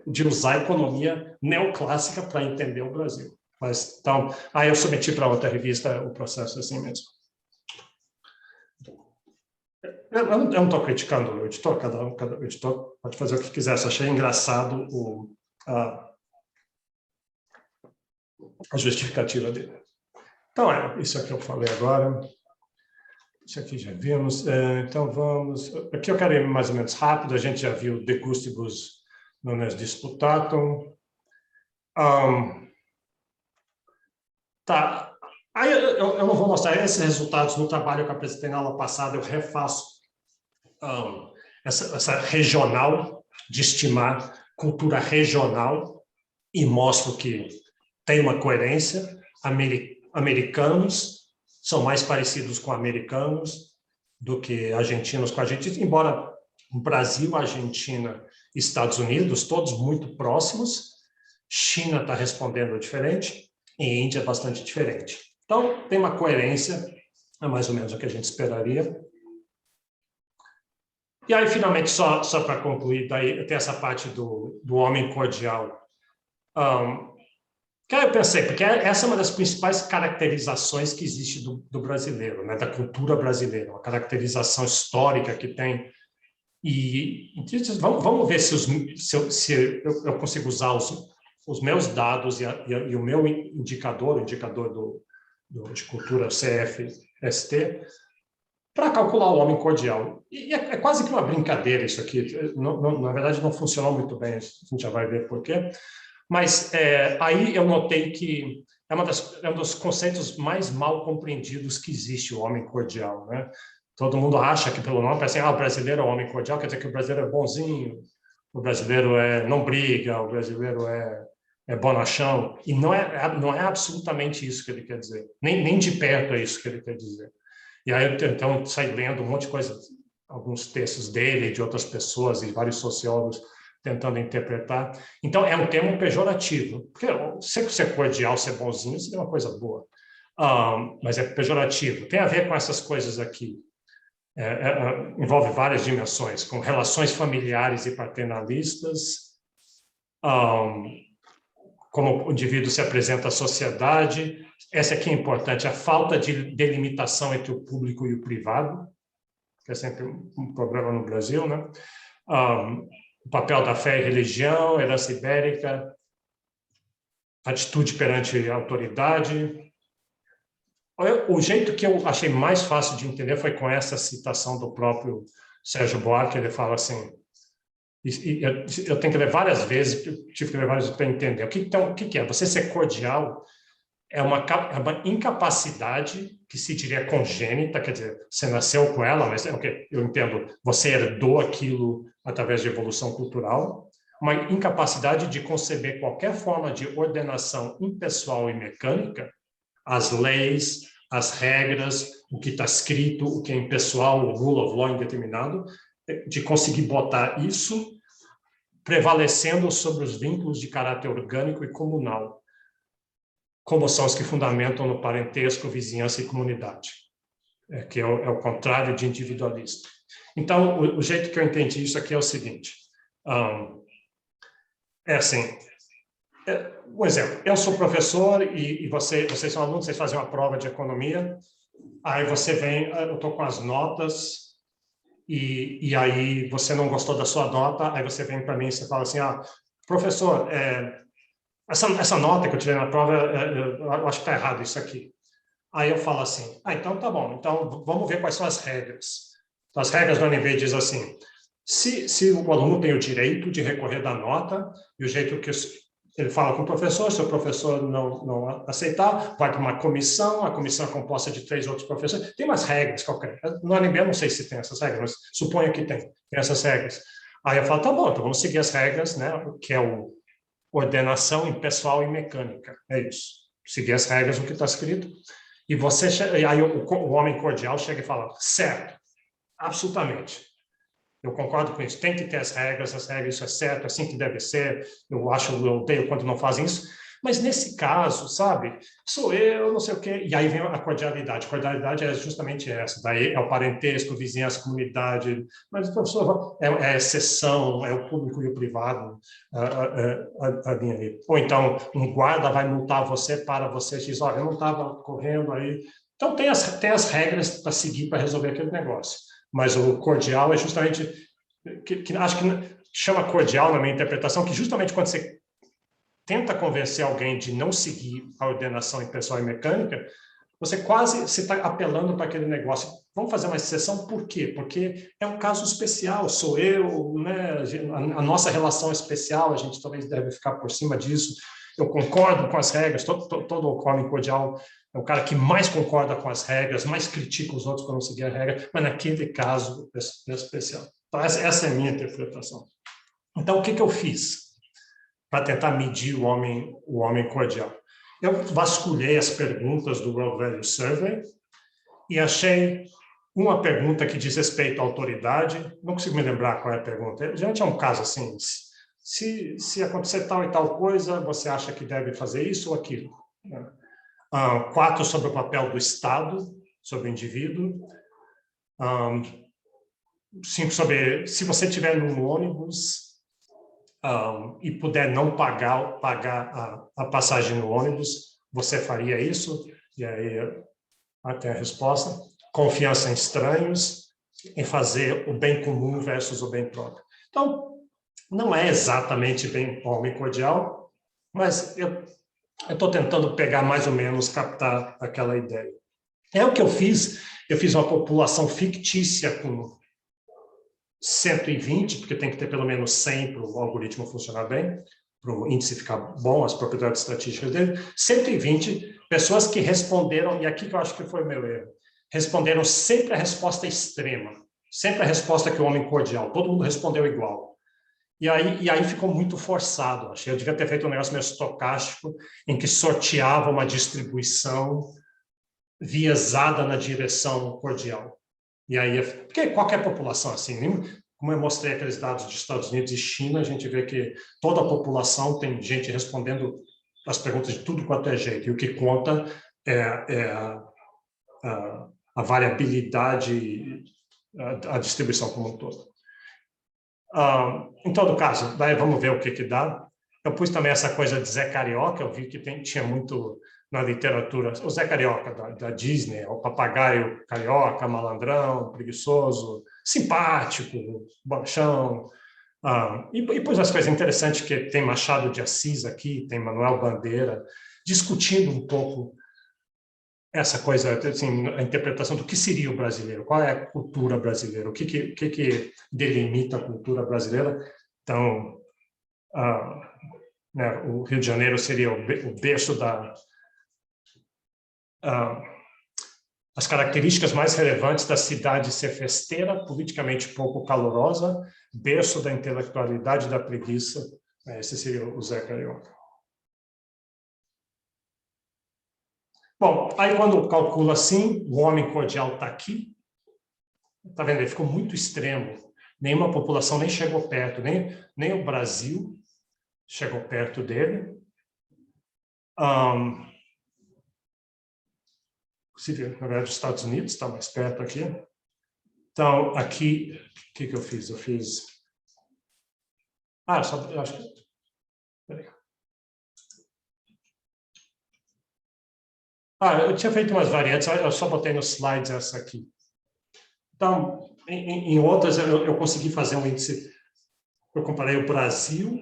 de usar a economia neoclássica para entender o Brasil. Mas, então, aí eu submeti para outra revista o processo assim mesmo. Eu não estou criticando o editor, cada editor pode fazer o que quiser, só achei engraçado a justificativa dele. Então, isso aqui eu falei agora. Isso aqui já vimos. Então, vamos... Aqui eu quero ir mais ou menos rápido. A gente já viu de gustibus non est disputatum. Tá. Aí eu não vou mostrar esses resultados no trabalho que eu apresentei na aula passada. Eu refaço essa regional, de estimar cultura regional, e mostro que tem uma coerência. Americanos são mais parecidos com americanos do que argentinos com argentinos, embora Brasil, Argentina, Estados Unidos, todos muito próximos. China está respondendo diferente, e Índia é bastante diferente. Então, tem uma coerência, é mais ou menos o que a gente esperaria. E aí, finalmente, só para concluir, daí tem essa parte do homem cordial. Que eu pensei, porque essa é uma das principais caracterizações que existe do brasileiro, né, da cultura brasileira, uma caracterização histórica que tem. E vamos ver se eu consigo usar os meus dados e o meu indicador, o indicador de cultura CFST, para calcular o homem cordial. E é quase que uma brincadeira isso aqui. Na verdade, não funcionou muito bem, a gente já vai ver por quê. Mas aí eu notei que é um dos conceitos mais mal compreendidos que existe, o homem cordial, né? Todo mundo acha que pelo nome, assim, o brasileiro é o homem cordial, quer dizer que o brasileiro é bonzinho, o brasileiro não briga, o brasileiro é bonachão, e não é absolutamente isso que ele quer dizer, nem de perto é isso que ele quer dizer. E aí eu então saí lendo um monte de coisa, alguns textos dele, de outras pessoas e vários sociólogos tentando interpretar. Então, é um termo pejorativo, porque ser cordial, ser bonzinho, seria uma coisa boa, mas é pejorativo. Tem a ver com essas coisas aqui. Envolve várias dimensões, com relações familiares e paternalistas, como o indivíduo se apresenta à sociedade. Essa aqui é importante, a falta de delimitação entre o público e o privado, que é sempre um problema no Brasil, né? O papel da fé e religião, herança ibérica, atitude perante a autoridade. O jeito que eu achei mais fácil de entender foi com essa citação do próprio Sérgio Buarque. Ele fala assim, eu tenho que ler várias vezes, tive que ler várias vezes para entender. O que é? Você ser cordial é uma incapacidade que se diria congênita, quer dizer, você nasceu com ela, mas eu entendo, você herdou aquilo através de evolução cultural, uma incapacidade de conceber qualquer forma de ordenação impessoal e mecânica, as leis, as regras, o que está escrito, o que é impessoal, o rule of law indeterminado, de conseguir botar isso prevalecendo sobre os vínculos de caráter orgânico e comunal, como são os que fundamentam no parentesco, vizinhança e comunidade, que é o contrário de individualista. Então, o jeito que eu entendi isso aqui é o seguinte, assim, um exemplo, eu sou professor e vocês são alunos, vocês fazem uma prova de economia, aí você vem, eu estou com as notas, e aí você não gostou da sua nota, aí você vem para mim e você fala assim, professor, essa nota que eu tirei na prova, eu acho que está errado isso aqui. Aí eu falo assim, então tá bom, então vamos ver quais são as regras. As regras do ANB diz assim, se o aluno tem o direito de recorrer da nota, e o jeito que ele fala com o professor, se o professor não aceitar, vai para uma comissão, a comissão é composta de 3 outros professores, tem umas regras qualquer. No ANB eu não sei se tem essas regras, mas suponho que tem essas regras. Aí eu falo, tá bom, então vamos seguir as regras, né, que é o ordenação impessoal e mecânica, é isso. Seguir as regras, o que está escrito. E aí o homem cordial chega e fala, certo, absolutamente. Eu concordo com isso. Tem que ter as regras, isso é certo, é assim que deve ser. Eu odeio quando não fazem isso. Mas nesse caso, sabe, sou eu, não sei o quê. E aí vem a cordialidade. A cordialidade é justamente essa. Daí é o parentesco, vizinhança, comunidade. Mas, professor, é exceção, é o público e o privado. A linha ali. Ou então, um guarda vai multar você, para você, diz, olha, eu não estava correndo aí. Então, tem as regras para seguir para resolver aquele negócio. Mas o cordial é justamente, acho que chama cordial na minha interpretação, que justamente quando você tenta convencer alguém de não seguir a ordenação impessoal e mecânica, você está apelando para aquele negócio. Vamos fazer uma exceção, por quê? Porque é um caso especial, sou eu, né? A nossa relação é especial, a gente talvez deve ficar por cima disso. Eu concordo com as regras, todo homem cordial é o cara que mais concorda com as regras, mais critica os outros por não seguir a regra, mas naquele caso é especial. Então, essa é a minha interpretação. Então, o que eu fiz para tentar medir o homem cordial? Eu vasculhei as perguntas do World Value Survey e achei uma pergunta que diz respeito à autoridade. Não consigo me lembrar qual é a pergunta. Geralmente é um caso assim, se acontecer tal e tal coisa, você acha que deve fazer isso ou aquilo? 4 sobre o papel do Estado, sobre o indivíduo. 5 sobre, se você estiver num ônibus e puder não pagar a passagem no ônibus, você faria isso? E aí, até a resposta. Confiança em estranhos, em fazer o bem comum versus o bem próprio. Então, não é exatamente bem homem cordial, mas eu estou tentando pegar mais ou menos, captar aquela ideia. É o que eu fiz uma população fictícia com 120, porque tem que ter pelo menos 100 para o algoritmo funcionar bem, para o índice ficar bom, as propriedades estatísticas dele. 120 pessoas que responderam, e aqui que eu acho que foi o meu erro, responderam sempre a resposta extrema, sempre a resposta que o homem cordial, todo mundo respondeu igual. E aí ficou muito forçado, achei. Eu devia ter feito um negócio meio estocástico, em que sorteava uma distribuição viesada na direção cordial. E aí, porque qualquer população, assim, como eu mostrei aqueles dados dos Estados Unidos e China, a gente vê que toda a população tem gente respondendo as perguntas de tudo quanto é jeito. E o que conta é a variabilidade, a distribuição como um todo. Em todo caso, daí vamos ver o que dá. Eu pus também essa coisa de Zé Carioca, eu vi que tinha muito na literatura, o Zé Carioca da Disney, o papagaio carioca, malandrão, preguiçoso, simpático, bonachão. E pus as coisas interessantes, que tem Machado de Assis aqui, tem Manuel Bandeira, discutindo um pouco essa coisa, assim, a interpretação do que seria o brasileiro, qual é a cultura brasileira, o que delimita a cultura brasileira. Então, né, o Rio de Janeiro seria o berço as características mais relevantes da cidade ser festeira, politicamente pouco calorosa, berço da intelectualidade e da preguiça. Esse seria o Zé Carioca. Bom, aí quando calcula assim, o homem cordial está aqui, está vendo? Ele ficou muito extremo. Nenhuma população nem chegou perto, nem o Brasil chegou perto dele. Na verdade, os Estados Unidos está mais perto aqui. Então, aqui, o que eu fiz? Eu fiz... eu acho que... Peraí. Eu tinha feito umas variantes, eu só botei nos slides essa aqui. Então, em outras, eu consegui fazer um índice. Eu comparei o Brasil,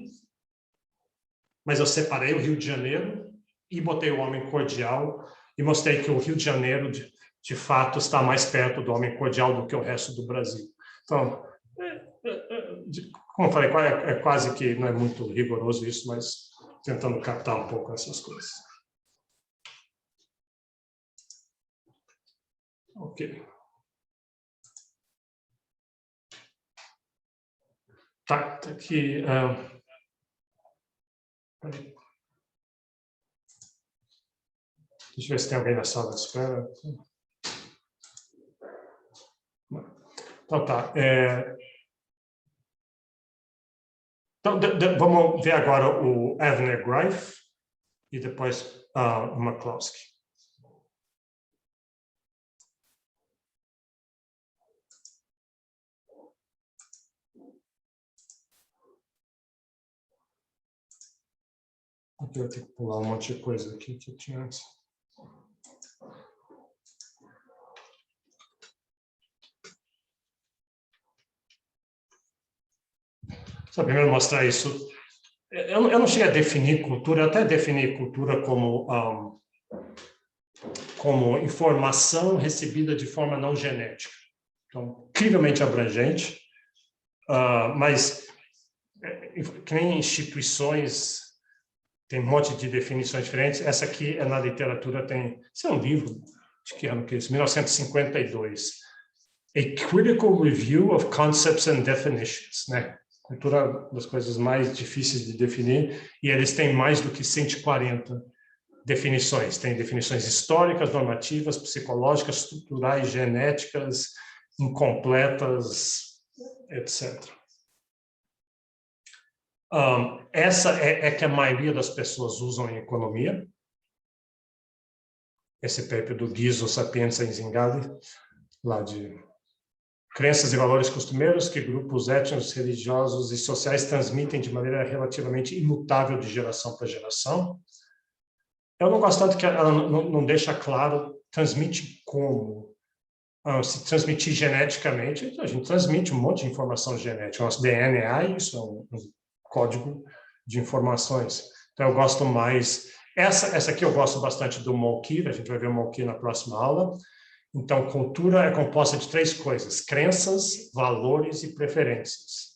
mas eu separei o Rio de Janeiro e botei o homem cordial e mostrei que o Rio de Janeiro, de fato, está mais perto do homem cordial do que o resto do Brasil. Então, como eu falei, é quase que não é muito rigoroso isso, mas tentando captar um pouco essas coisas. Ok. Tá aqui. Deixa eu ver se tem alguém na sala de espera. Então tá. Então, vamos ver agora o Avner Greif e depois o McCloskey. Aqui eu tenho que pular um monte de coisa aqui que eu tinha antes. Só primeiro mostrar isso. Eu não cheguei a definir cultura, eu até defini cultura como informação recebida de forma não genética. Então, incrivelmente abrangente, mas que nem instituições tem um monte de definições diferentes. Essa aqui na literatura tem... Esse é um livro, de que ano que é isso? 1952. A Critical Review of Concepts and Definitions, né? Cultura das coisas mais difíceis de definir, e eles têm mais do que 140 definições. Tem definições históricas, normativas, psicológicas, estruturais, genéticas, incompletas, etc. Essa é que a maioria das pessoas usam em economia. Esse paper do Guizzo, Sapienza e Zingali, lá de crenças e valores costumeiros que grupos étnicos, religiosos e sociais transmitem de maneira relativamente imutável de geração para geração. Eu não gosto tanto que ela não deixa claro, transmite como. Se transmitir geneticamente, a gente transmite um monte de informação genética. Nosso DNA, isso é um código de informações. Então, eu gosto mais... Essa aqui eu gosto bastante do Molkir, a gente vai ver o Molkir na próxima aula. Então, cultura é composta de 3 coisas: crenças, valores e preferências.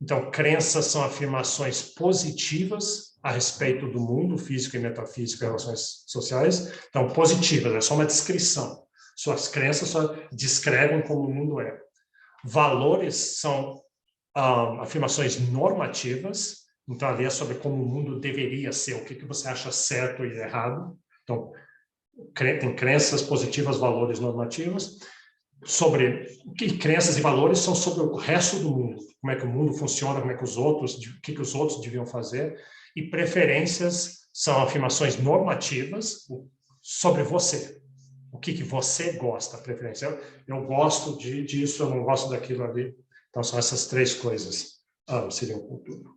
Então, crenças são afirmações positivas a respeito do mundo físico e metafísico e relações sociais. Então, positivas, é só uma descrição. Suas crenças só descrevem como o mundo é. Valores são afirmações normativas. Então, ali é sobre como o mundo deveria ser, o que você acha certo e errado. Então, tem crenças positivas, valores normativos, que crenças e valores são sobre o resto do mundo, como é que o mundo funciona, como é que o que os outros deviam fazer, e preferências são afirmações normativas sobre você, o que você gosta, a preferência. Eu gosto disso, eu não gosto daquilo ali. Então, são essas 3 coisas seriam cultura.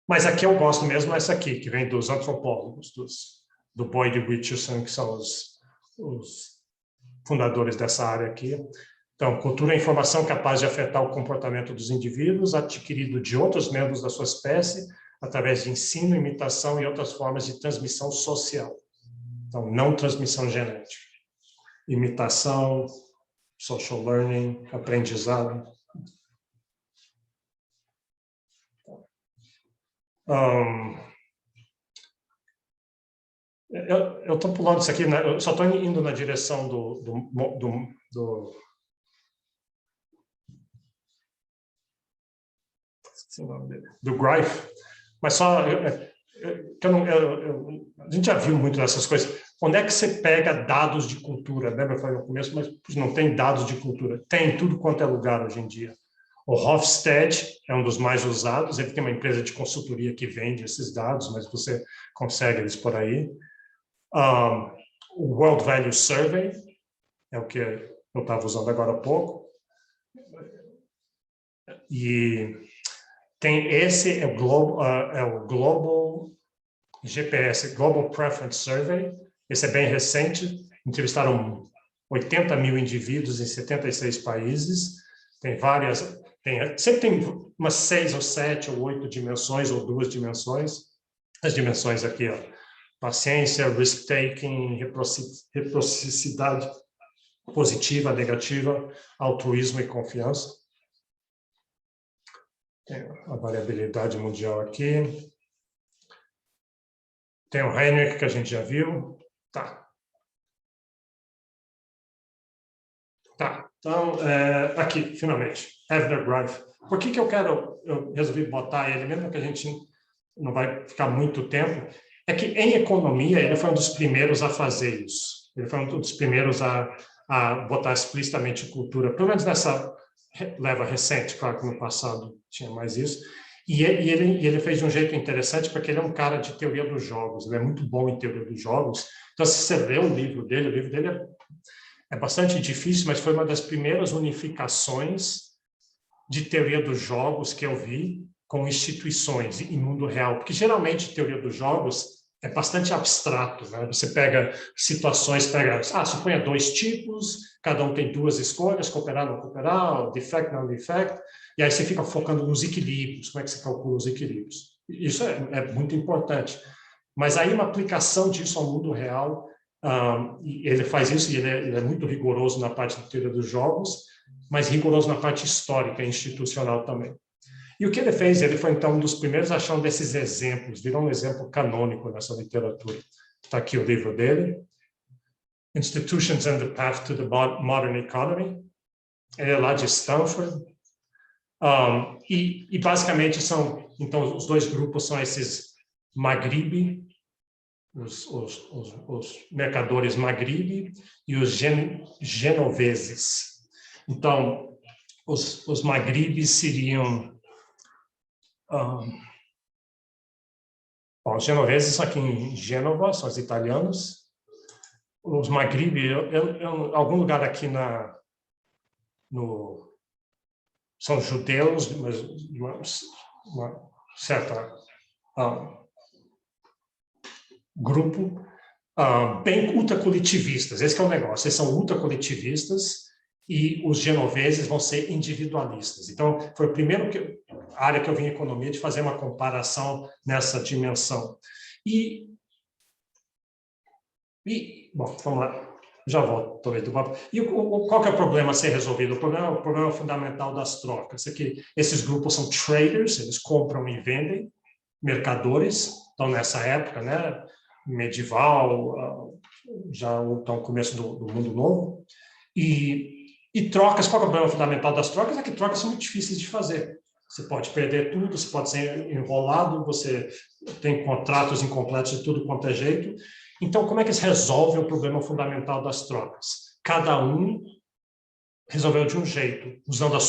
Mas aqui eu gosto mesmo essa aqui, que vem dos antropólogos, do Boyd e Richardson, que são os fundadores dessa área aqui. Então, cultura é informação capaz de afetar o comportamento dos indivíduos, adquirido de outros membros da sua espécie, através de ensino, imitação e outras formas de transmissão social. Então, não transmissão genética. Imitação, social learning, aprendizado. Eu estou pulando isso aqui, né? Eu só estou indo na direção do Greif, mas só a gente já viu muito dessas coisas. Onde é que você pega dados de cultura? Lembra, eu falei no começo, mas não tem dados de cultura. Tem em tudo quanto é lugar hoje em dia. O Hofstede é um dos mais usados, ele tem uma empresa de consultoria que vende esses dados, mas você consegue eles por aí. O World Value Survey é o que eu estava usando agora há pouco. E tem esse, é o Global GPS, Global Preference Survey. Esse é bem recente. Entrevistaram 80 mil indivíduos em 76 países. Tem várias... sempre tem umas 6 ou 7 ou 8 dimensões, ou 2 dimensões. As dimensões aqui, ó. paciência, risk-taking, reciprocidade positiva, negativa, altruísmo e confiança. Tem a variabilidade mundial aqui. Tem o Henrik, que a gente já viu. Tá. Então, aqui, finalmente, Evner Grife. Por que eu resolvi botar ele, mesmo que a gente não vai ficar muito tempo, é que em economia ele foi um dos primeiros a fazer isso. Ele foi um dos primeiros a botar explicitamente cultura, pelo menos nessa leva recente, claro que no passado tinha mais isso. E ele fez de um jeito interessante, porque ele é um cara de teoria dos jogos, ele é muito bom em teoria dos jogos. Então, se você lê o livro dele é bastante difícil, mas foi uma das primeiras unificações de teoria dos jogos que eu vi com instituições em mundo real. Porque, geralmente, teoria dos jogos é bastante abstrato, né? Você pega situações, suponha 2 tipos, cada um tem 2 escolhas, cooperar, não cooperar, defect, não defect, e aí você fica focando nos equilíbrios, como é que você calcula os equilíbrios. Isso é muito importante. Mas aí uma aplicação disso ao mundo real, e ele faz isso, e ele é muito rigoroso na parte de teoria dos jogos, mas rigoroso na parte histórica e institucional também. E o que ele fez? Ele foi, então, um dos primeiros a achar um desses exemplos, virou um exemplo canônico nessa literatura. Está aqui o livro dele, Institutions and the Path to the Modern Economy. Ele é lá de Stanford. E basicamente então, os 2 grupos são esses Maghribi, os mercadores Maghribi e os genoveses. Então, os Maghribis seriam... os genoveses são aqui em Gênova, são os italianos. Os Maghribi, algum lugar aqui são judeus, mas uma certa grupo bem ultracoletivistas. Esse que é o negócio, eles são ultracoletivistas e os genoveses vão ser individualistas. Então, foi a primeira área que eu vi em economia de fazer uma comparação nessa dimensão. Bom, vamos lá, já volto, talvez, do papo. E qual que é o problema a ser resolvido? O problema fundamental das trocas é que esses grupos são traders, eles compram e vendem, mercadores, então nessa época, né, medieval, já então começo do mundo novo, e trocas, qual é o problema fundamental das trocas? É que trocas são muito difíceis de fazer. Você pode perder tudo, você pode ser enrolado, você tem contratos incompletos de tudo quanto é jeito. Então, como é que eles resolvem o problema fundamental das trocas? Cada um resolveu de um jeito, usando a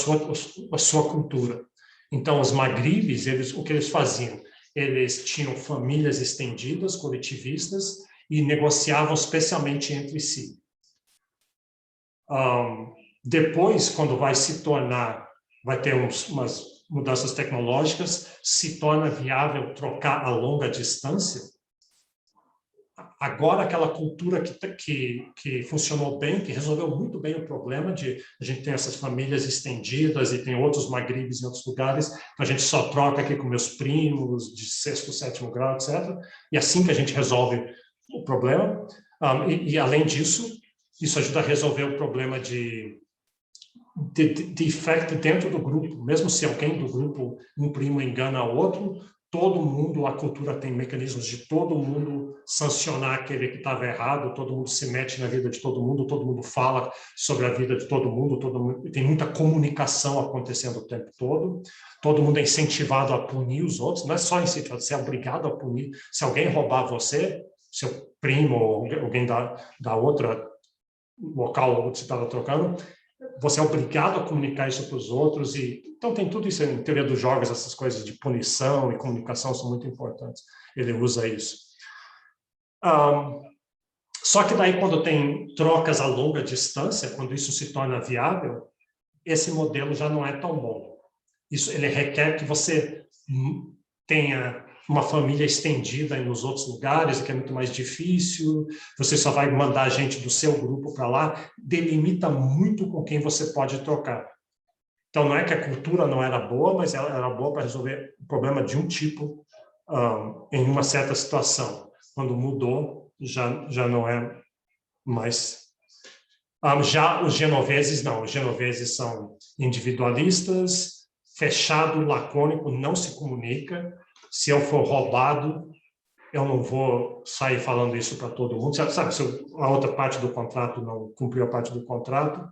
sua cultura. Então, os Maghribis, o que eles faziam? Eles tinham famílias estendidas, coletivistas, e negociavam especialmente entre si. Depois, quando vai ter umas mudanças tecnológicas, se torna viável trocar a longa distância. Agora, aquela cultura que funcionou bem, que resolveu muito bem o problema de a gente ter essas famílias estendidas e tem outros Maghribis em outros lugares, então a gente só troca aqui com meus primos de 6º, 7º grau, etc. E assim que a gente resolve o problema. E além disso, isso ajuda a resolver o problema de defect dentro do grupo. Mesmo se alguém do grupo, um primo engana o outro, todo mundo, a cultura tem mecanismos de todo mundo sancionar aquele que estava errado, todo mundo se mete na vida de todo mundo fala sobre a vida de todo mundo, tem muita comunicação acontecendo o tempo todo mundo é incentivado a punir os outros, não é só incentivado, você é obrigado a punir. Se alguém roubar você, seu primo ou alguém da outra local onde você estava trocando, você é obrigado a comunicar isso para os outros. Então, tem tudo isso em teoria dos jogos, essas coisas de punição e comunicação são muito importantes. Ele usa isso. Só que daí, quando tem trocas a longa distância, quando isso se torna viável, esse modelo já não é tão bom. Ele requer que você tenha uma família estendida nos outros lugares, que é muito mais difícil, você só vai mandar gente do seu grupo para lá, delimita muito com quem você pode trocar. Então, não é que a cultura não era boa, mas ela era boa para resolver o problema de um tipo em uma certa situação. quando mudou, já não é mais. Já os genoveses, não. Os genoveses são individualistas, fechado, lacônico, não se comunica. Se eu for roubado, eu não vou sair falando isso para todo mundo. Sabe, se a outra parte do contrato não cumpriu a parte do contrato.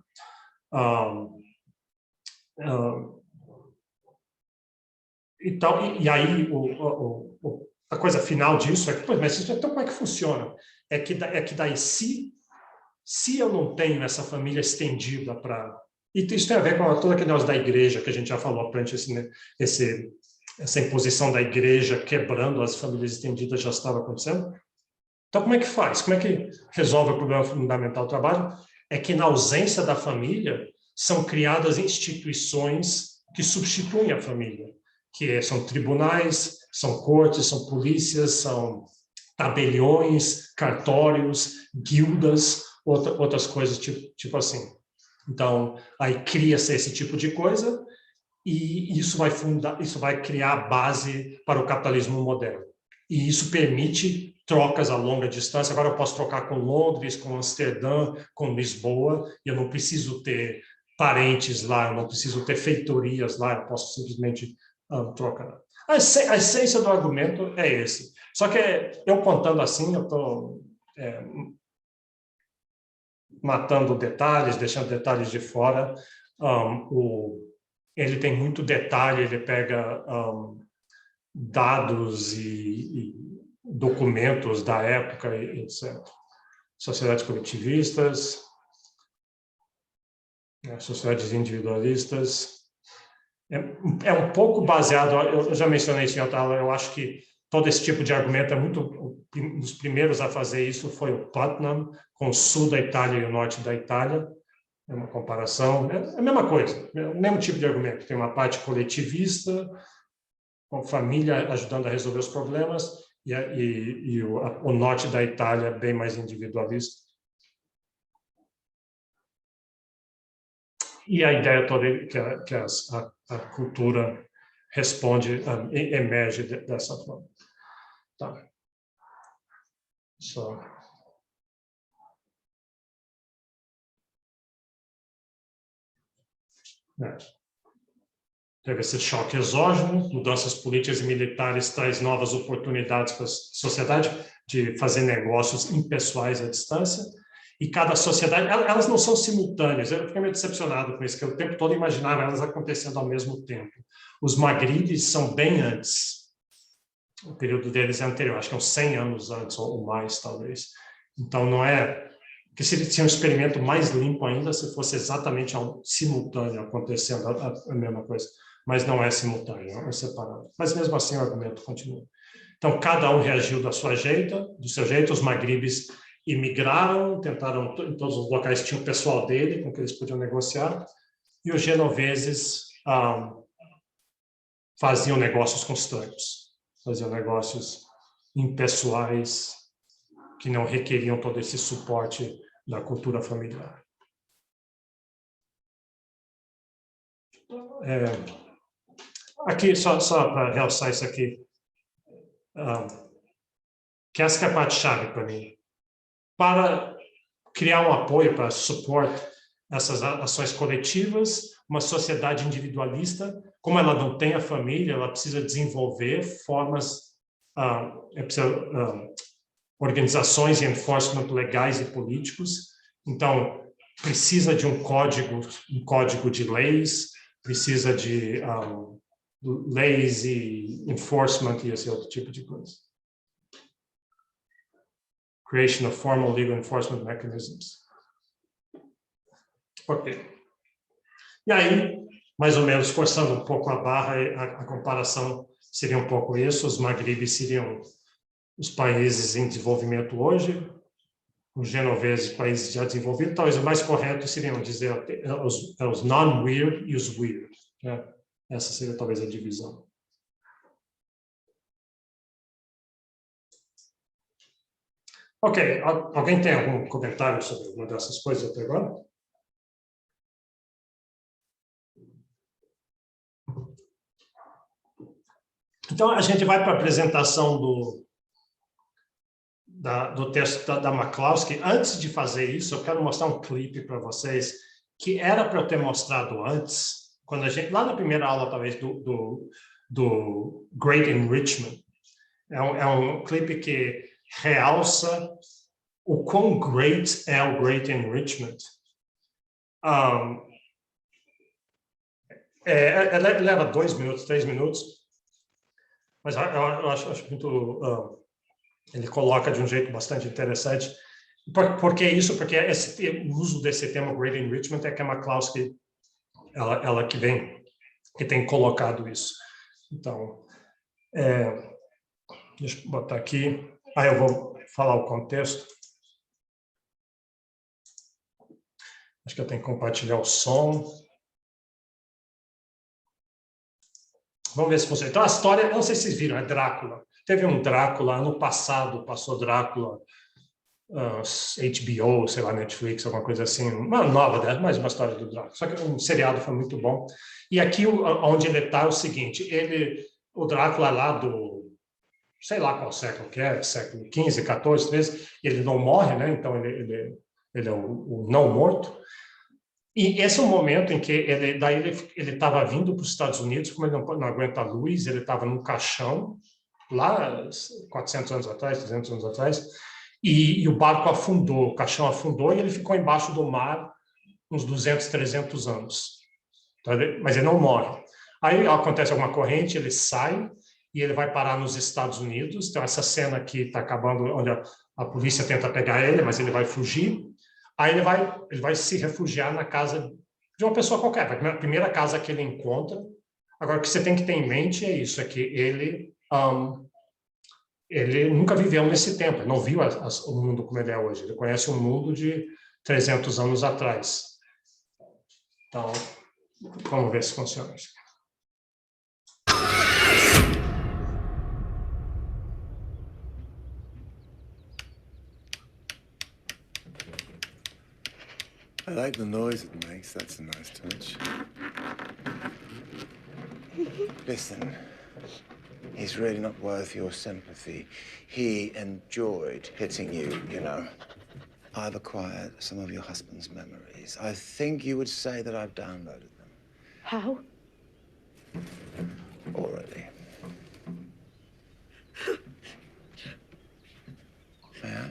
Então, e aí a coisa final disso é que, pois, mas então como é que funciona? É que daí, se eu não tenho essa família estendida para... E isso tem a ver com todo aquele negócio da igreja, que a gente já falou antes, né? Essa imposição da igreja quebrando as famílias estendidas já estava acontecendo. Então, como é que faz? Como é que resolve o problema fundamental do trabalho? É que, na ausência da família, são criadas instituições que substituem a família, que são tribunais, são cortes, são polícias, são tabeliões, cartórios, guildas, outras coisas tipo assim. Então, aí cria-se esse tipo de coisa e isso vai criar a base para o capitalismo moderno. E isso permite trocas a longa distância. Agora eu posso trocar com Londres, com Amsterdã, com Lisboa, e eu não preciso ter parentes lá, eu não preciso ter feitorias lá, eu posso simplesmente trocar. A essência do argumento é esse. Só que eu contando assim, eu estou matando detalhes, deixando detalhes de fora. Ele tem muito detalhe, ele pega dados e documentos da época, etc. Sociedades coletivistas, sociedades individualistas. É um pouco baseado, eu já mencionei isso em outra aula, eu acho que todo esse tipo de argumento é muito... Um dos primeiros a fazer isso foi o Putnam, com o sul da Itália e o norte da Itália. É uma comparação, é a mesma coisa, é o mesmo tipo de argumento. Tem uma parte coletivista, com a família ajudando a resolver os problemas, e o norte da Itália bem mais individualista. E a ideia toda é que a cultura responde, emerge dessa forma. Tá. Só. Teve esse choque exógeno, mudanças políticas e militares traz novas oportunidades para a sociedade de fazer negócios impessoais à distância, e cada sociedade, elas não são simultâneas, eu fiquei meio decepcionado com isso, que eu o tempo todo imaginava elas acontecendo ao mesmo tempo. Os Magribes são bem antes, o período deles é anterior, acho que é uns 100 anos antes, ou mais, talvez. Então, não é... que seria um experimento mais limpo ainda se fosse exatamente simultâneo acontecendo a mesma coisa. Mas não é simultâneo, é separado. Mas mesmo assim o argumento continua. Então, cada um reagiu do seu jeito. Os magribes imigraram, tentaram, em todos os locais tinha o pessoal dele, com que eles podiam negociar, e os genoveses faziam negócios com os francos, faziam negócios impessoais, que não requeriam todo esse suporte da cultura familiar. Aqui, só para realçar isso aqui, que essa que é a parte-chave para mim. Para criar um apoio para suporte essas ações coletivas, uma sociedade individualista, como ela não tem a família, ela precisa desenvolver formas, organizações de enforcement legais e políticos. Então, precisa de um código de leis, precisa de leis e enforcement e esse outro tipo de coisa. Creation of formal legal enforcement mechanisms. Ok. E aí, mais ou menos, forçando um pouco a barra, a comparação seria um pouco isso. Os Magribes seriam os países em desenvolvimento hoje, os genoveses, países já desenvolvidos. Talvez o mais correto seriam dizer os non-weird e os weird. Né? Essa seria talvez a divisão. Ok, alguém tem algum comentário sobre uma dessas coisas até agora? Então, a gente vai para a apresentação do texto da McCloskey. Antes de fazer isso, eu quero mostrar um clipe para vocês que era para eu ter mostrado antes, quando a gente, lá na primeira aula, talvez, do Great Enrichment. É um clipe que realça o quão great é o Great Enrichment. Leva 2 minutos, 3 minutos, mas eu acho muito... ele coloca de um jeito bastante interessante. Por que isso? Porque o uso desse termo Great Enrichment é que a McCloskey, ela que tem colocado isso. Então, deixa eu botar aqui. Aí eu vou falar o contexto. Acho que eu tenho que compartilhar o som. Vamos ver se funciona. Então, a história, não sei se vocês viram, é Drácula. Teve um Drácula, ano passado, passou Drácula, HBO, sei lá, Netflix, alguma coisa assim, uma nova, mais uma história do Drácula. Só que o seriado foi muito bom. E aqui, onde ele está, é o seguinte, o Drácula lá do, sei lá qual século que é, século XV, XIV, XIII, ele não morre, né? Então ele é o não morto. E esse é o momento em que ele estava vindo para os Estados Unidos, como ele não aguenta a luz, ele estava num caixão, lá 400 anos atrás, 300 anos atrás, e o barco afundou, o caixão afundou e ele ficou embaixo do mar uns 200, 300 anos. Mas ele não morre. Aí acontece alguma corrente, ele sai e ele vai parar nos Estados Unidos. Então, essa cena aqui está acabando, onde a polícia tenta pegar ele, mas ele vai fugir. Aí ele vai se refugiar na casa de uma pessoa qualquer, a primeira casa que ele encontra. Agora, o que você tem que ter em mente é isso, é que ele nunca viveu nesse tempo, ele não viu o mundo como ele é hoje, ele conhece um mundo de 300 anos atrás. Então, vamos ver se funciona isso. I like the noise it makes. That's a nice touch. Listen, he's really not worth your sympathy. He enjoyed hitting you, you know. I've acquired some of your husband's memories. I think you would say that I've downloaded them. How? Orally. May I?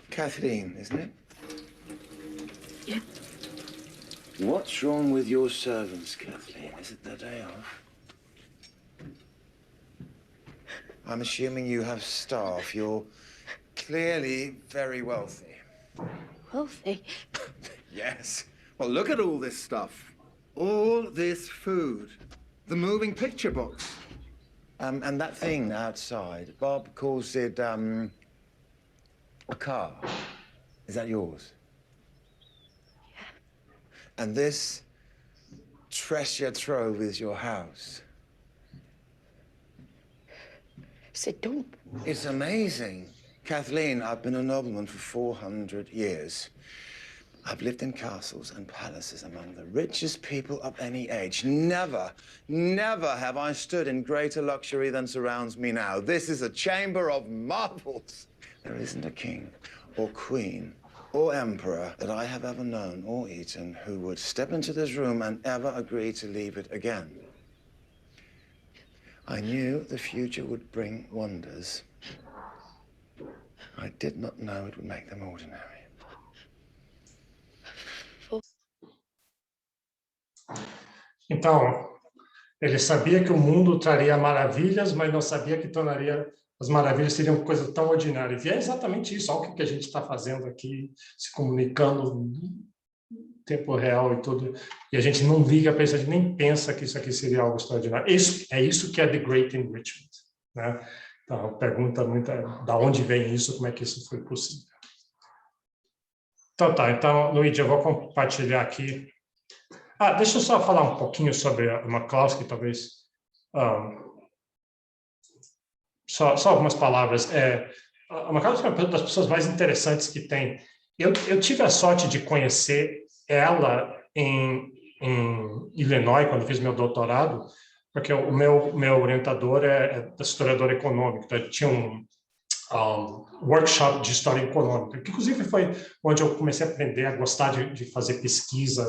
Kathleen, isn't it? Yeah. What's wrong with your servants, Kathleen? Is it their day off? I'm assuming you have staff. You're clearly very wealthy. Wealthy? Yes. Well, look at all this stuff. All this food. The moving picture books. And that thing outside, Bob calls it, a car. Is that yours? Yeah. And this treasure trove is your house. Sid, don't. It's amazing. Kathleen, I've been a nobleman for 400 years. I've lived in castles and palaces among the richest people of any age. Never, never have I stood in greater luxury than surrounds me now. This is a chamber of marvels. There isn't a king or queen or emperor that I have ever known or eaten who would step into this room and ever agree to leave it again. I knew the future would bring wonders. I did not know it would make them ordinary. Então, ele sabia que o mundo traria maravilhas, mas não sabia que tornaria as maravilhas seriam coisa tão ordinária. E é exatamente isso, olha o que a gente está fazendo aqui, se comunicando em tempo real e tudo. E a gente não liga para isso, a gente nem pensa que isso aqui seria algo extraordinário. É isso que é The Great Enrichment, né? Então, a pergunta muito é, da onde vem isso, como é que isso foi possível? Então, tá. Então, Luigi, eu vou compartilhar aqui. Deixa eu só falar um pouquinho sobre a McCloskey, talvez. só algumas palavras. A Macalosky é uma das pessoas mais interessantes que tem. Eu tive a sorte de conhecer ela em Illinois, quando fiz meu doutorado, porque o meu orientador é historiador econômico, então ele tinha um workshop de história econômica, que inclusive foi onde eu comecei a aprender a gostar de fazer pesquisa.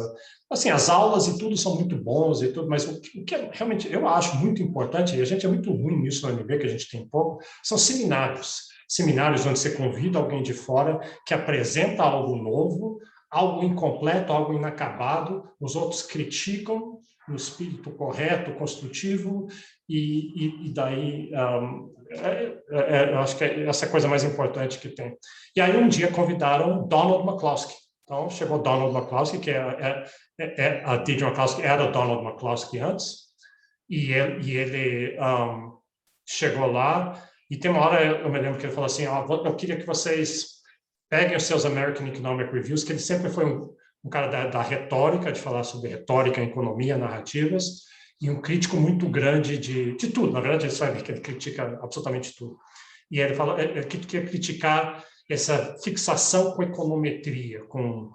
Assim, as aulas e tudo são muito bons e tudo, mas o que realmente eu acho muito importante, e a gente é muito ruim nisso na UNB, que a gente tem pouco, são seminários. Seminários onde você convida alguém de fora que apresenta algo novo, algo incompleto, algo inacabado, os outros criticam no espírito correto, construtivo, e daí eu acho que essa é a coisa mais importante que tem. E aí um dia convidaram Donald McCloskey. Então chegou Donald McCloskey, que a Deidre McCloskey era Donald McCloskey antes, e ele chegou lá, e tem uma hora, eu me lembro que ele falou assim, eu queria que vocês peguem os seus American Economic Reviews, que ele sempre foi um cara da retórica, de falar sobre retórica, economia, narrativas, e um crítico muito grande de tudo. Na verdade, ele critica absolutamente tudo. E ele falou que quer criticar essa fixação com econometria, com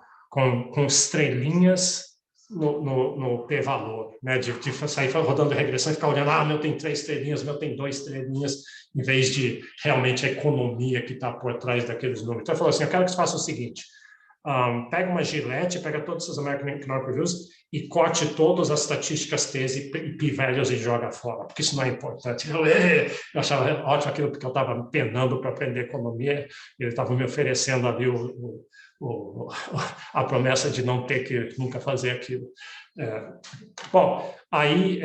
estrelinhas no p-valor, né? De sair rodando regressão e ficar olhando, meu tem 3 estrelinhas, meu tem 2 estrelinhas, em vez de realmente a economia que está por trás daqueles números. Então, ele falou assim, eu quero que você faça o seguinte, pega uma gilete, pega todos os American Economic Reviews e corte todas as estatísticas T's e p-values e joga fora, porque isso não é importante. Eu achava ótimo aquilo, porque eu estava penando para aprender economia, e ele estava me oferecendo ali a promessa de não ter que nunca fazer aquilo. Aí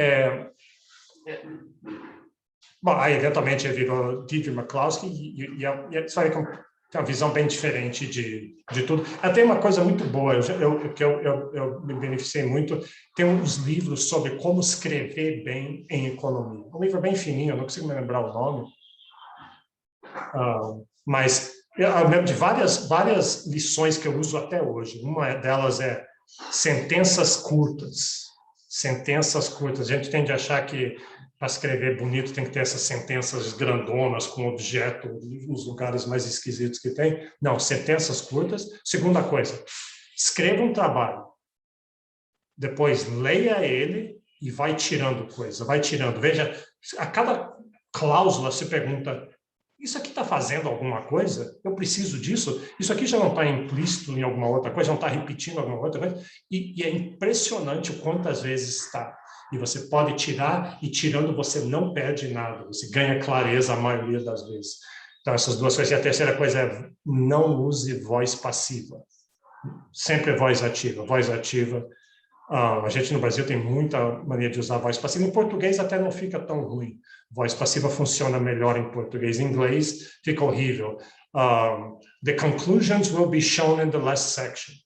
eventualmente ele virou Deidre McCloskey e a história tem uma visão bem diferente de tudo. Tem uma coisa muito boa, que eu me beneficiei muito, tem uns livros sobre como escrever bem em economia. Um livro bem fininho, eu não consigo me lembrar o nome, mas eu lembro de várias lições que eu uso até hoje. Uma delas é sentenças curtas. Sentenças curtas. A gente tende a achar que para escrever bonito tem que ter essas sentenças grandonas com objeto nos lugares mais esquisitos que tem. Não, sentenças curtas. Segunda coisa, escreva um trabalho. Depois leia ele e vai tirando coisa, vai tirando. Veja, a cada cláusula se pergunta, isso aqui está fazendo alguma coisa? Eu preciso disso? Isso aqui já não está implícito em alguma outra coisa? Já não está repetindo alguma outra coisa? E é impressionante o quantas vezes está. E você pode tirar, e tirando você não perde nada. Você ganha clareza a maioria das vezes. Então, essas duas coisas. E a terceira coisa é não use voz passiva. Sempre voz ativa. Voz ativa. A gente no Brasil tem muita mania de usar voz passiva. Em português até não fica tão ruim. Voz passiva funciona melhor em português. Em inglês fica horrível. The conclusions will be shown in the last section.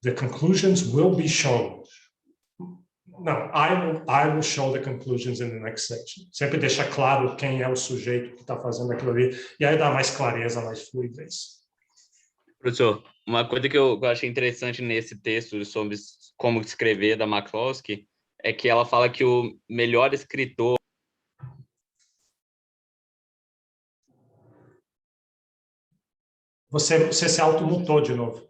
The conclusions will be shown. Não, I will show the conclusions in the next section. Sempre deixa claro quem é o sujeito que está fazendo aquilo ali. E aí dá mais clareza, mais fluidez. Professor, uma coisa que eu achei interessante nesse texto sobre como escrever da McCloskey é que ela fala que o melhor escritor... Você se automutou de novo.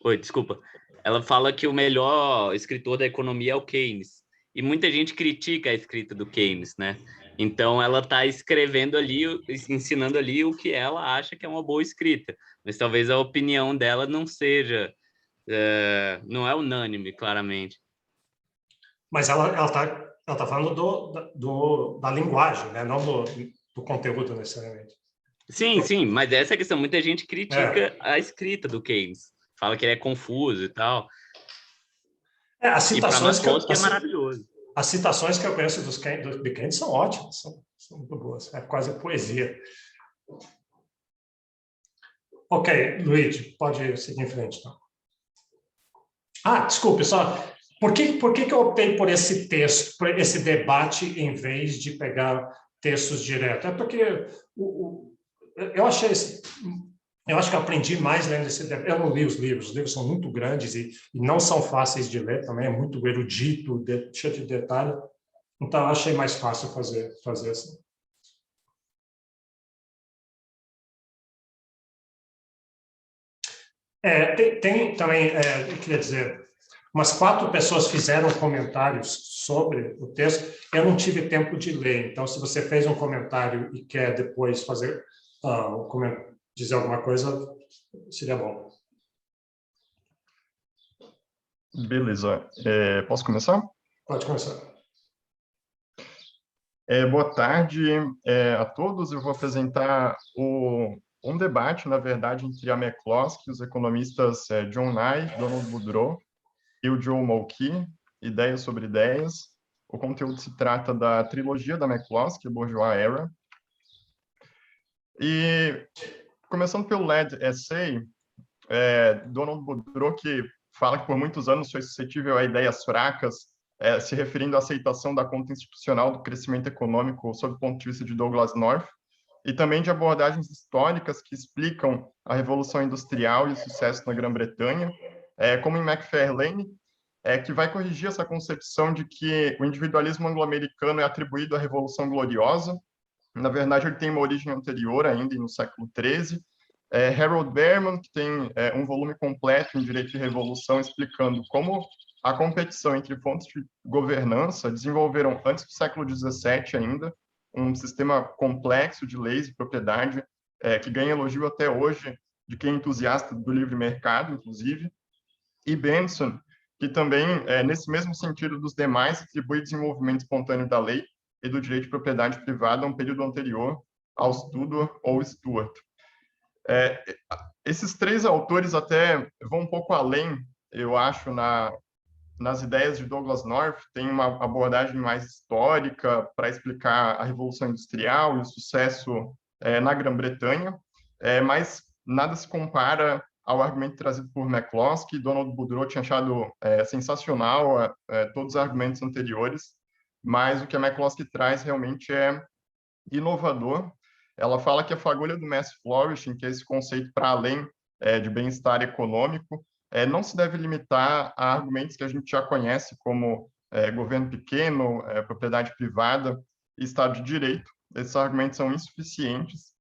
Oi, desculpa. Ela fala que o melhor escritor da economia é o Keynes. E muita gente critica a escrita do Keynes, né? Então, ela está escrevendo ali, ensinando ali o que ela acha que é uma boa escrita. Mas talvez a opinião dela não seja... não é unânime, claramente. Mas ela tá falando da linguagem, né? Não do conteúdo, necessariamente. Sim, mas essa é a questão. Muita gente critica a escrita do Keynes. Fala que ele é confuso e tal. As citações é maravilhoso. As citações que eu conheço de Keynes são ótimas, são muito boas. É quase poesia. Ok, Luigi, pode seguir em frente, então. Desculpe, só... Por que eu optei por esse texto, por esse debate, em vez de pegar textos direto? É porque eu acho que eu aprendi mais lendo esse debate. Eu não li os livros são muito grandes e não são fáceis de ler também, é muito erudito, cheio de detalhe. Então, eu achei mais fácil fazer assim. Tem também, eu queria dizer, umas 4 pessoas fizeram comentários sobre o texto. Eu não tive tempo de ler, então, se você fez um comentário e quer depois fazer, dizer alguma coisa, seria bom. Beleza. Posso começar? Pode começar. Boa tarde a todos. Eu vou apresentar um debate, na verdade, entre a McCloskey, os economistas John Nye, Donald Boudreaux e o Joe Mulkey, Ideias sobre Ideias. O conteúdo se trata da trilogia da McCloskey, Bourgeois Era. E, começando pelo Lead Essay, Donald Boudreaux, que fala que por muitos anos foi suscetível a ideias fracas, se referindo à aceitação da conta institucional do crescimento econômico sob o ponto de vista de Douglass North, e também de abordagens históricas que explicam a Revolução Industrial e o sucesso na Grã-Bretanha, como em Macfarlane, que vai corrigir essa concepção de que o individualismo anglo-americano é atribuído à Revolução Gloriosa. Na verdade, ele tem uma origem anterior ainda, no século XIII. Harold Berman, que tem um volume completo em Direito e Revolução, explicando como a competição entre fontes de governança desenvolveram, antes do século XVII ainda, um sistema complexo de leis e propriedade, que ganha elogio até hoje de quem é entusiasta do livre mercado, inclusive. E Benson, que também, nesse mesmo sentido dos demais, atribui desenvolvimento espontâneo da lei e do direito de propriedade privada a um período anterior ao Tudor ou Stuart. Esses 3 autores até vão um pouco além, eu acho, nas ideias de Douglass North. Tem uma abordagem mais histórica para explicar a Revolução Industrial e o sucesso na Grã-Bretanha, mas nada se compara ao argumento trazido por McCloskey. Donald Boudreaux tinha achado sensacional todos os argumentos anteriores, mas o que a McCloskey traz realmente é inovador. Ela fala que a fagulha do mass flourishing, que é esse conceito para além de bem-estar econômico, não se deve limitar a argumentos que a gente já conhece, como governo pequeno, propriedade privada e Estado de Direito. Esses argumentos são insuficientes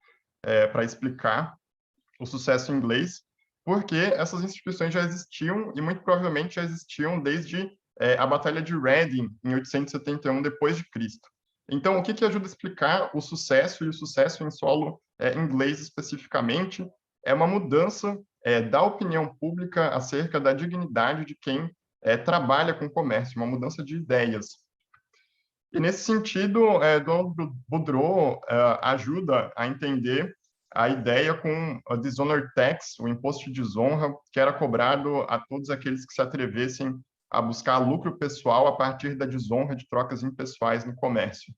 para explicar o sucesso inglês, porque essas instituições já existiam e muito provavelmente já existiam desde a Batalha de Reading, em 871 depois de Cristo. Então, o que ajuda a explicar o sucesso, e o sucesso em solo inglês especificamente, é uma mudança da opinião pública acerca da dignidade de quem trabalha com comércio, uma mudança de ideias. E, nesse sentido, Donald Boudreaux ajuda a entender a ideia com a dishonor tax, o imposto de desonra, que era cobrado a todos aqueles que se atrevessem a buscar lucro pessoal a partir da desonra de trocas impessoais no comércio.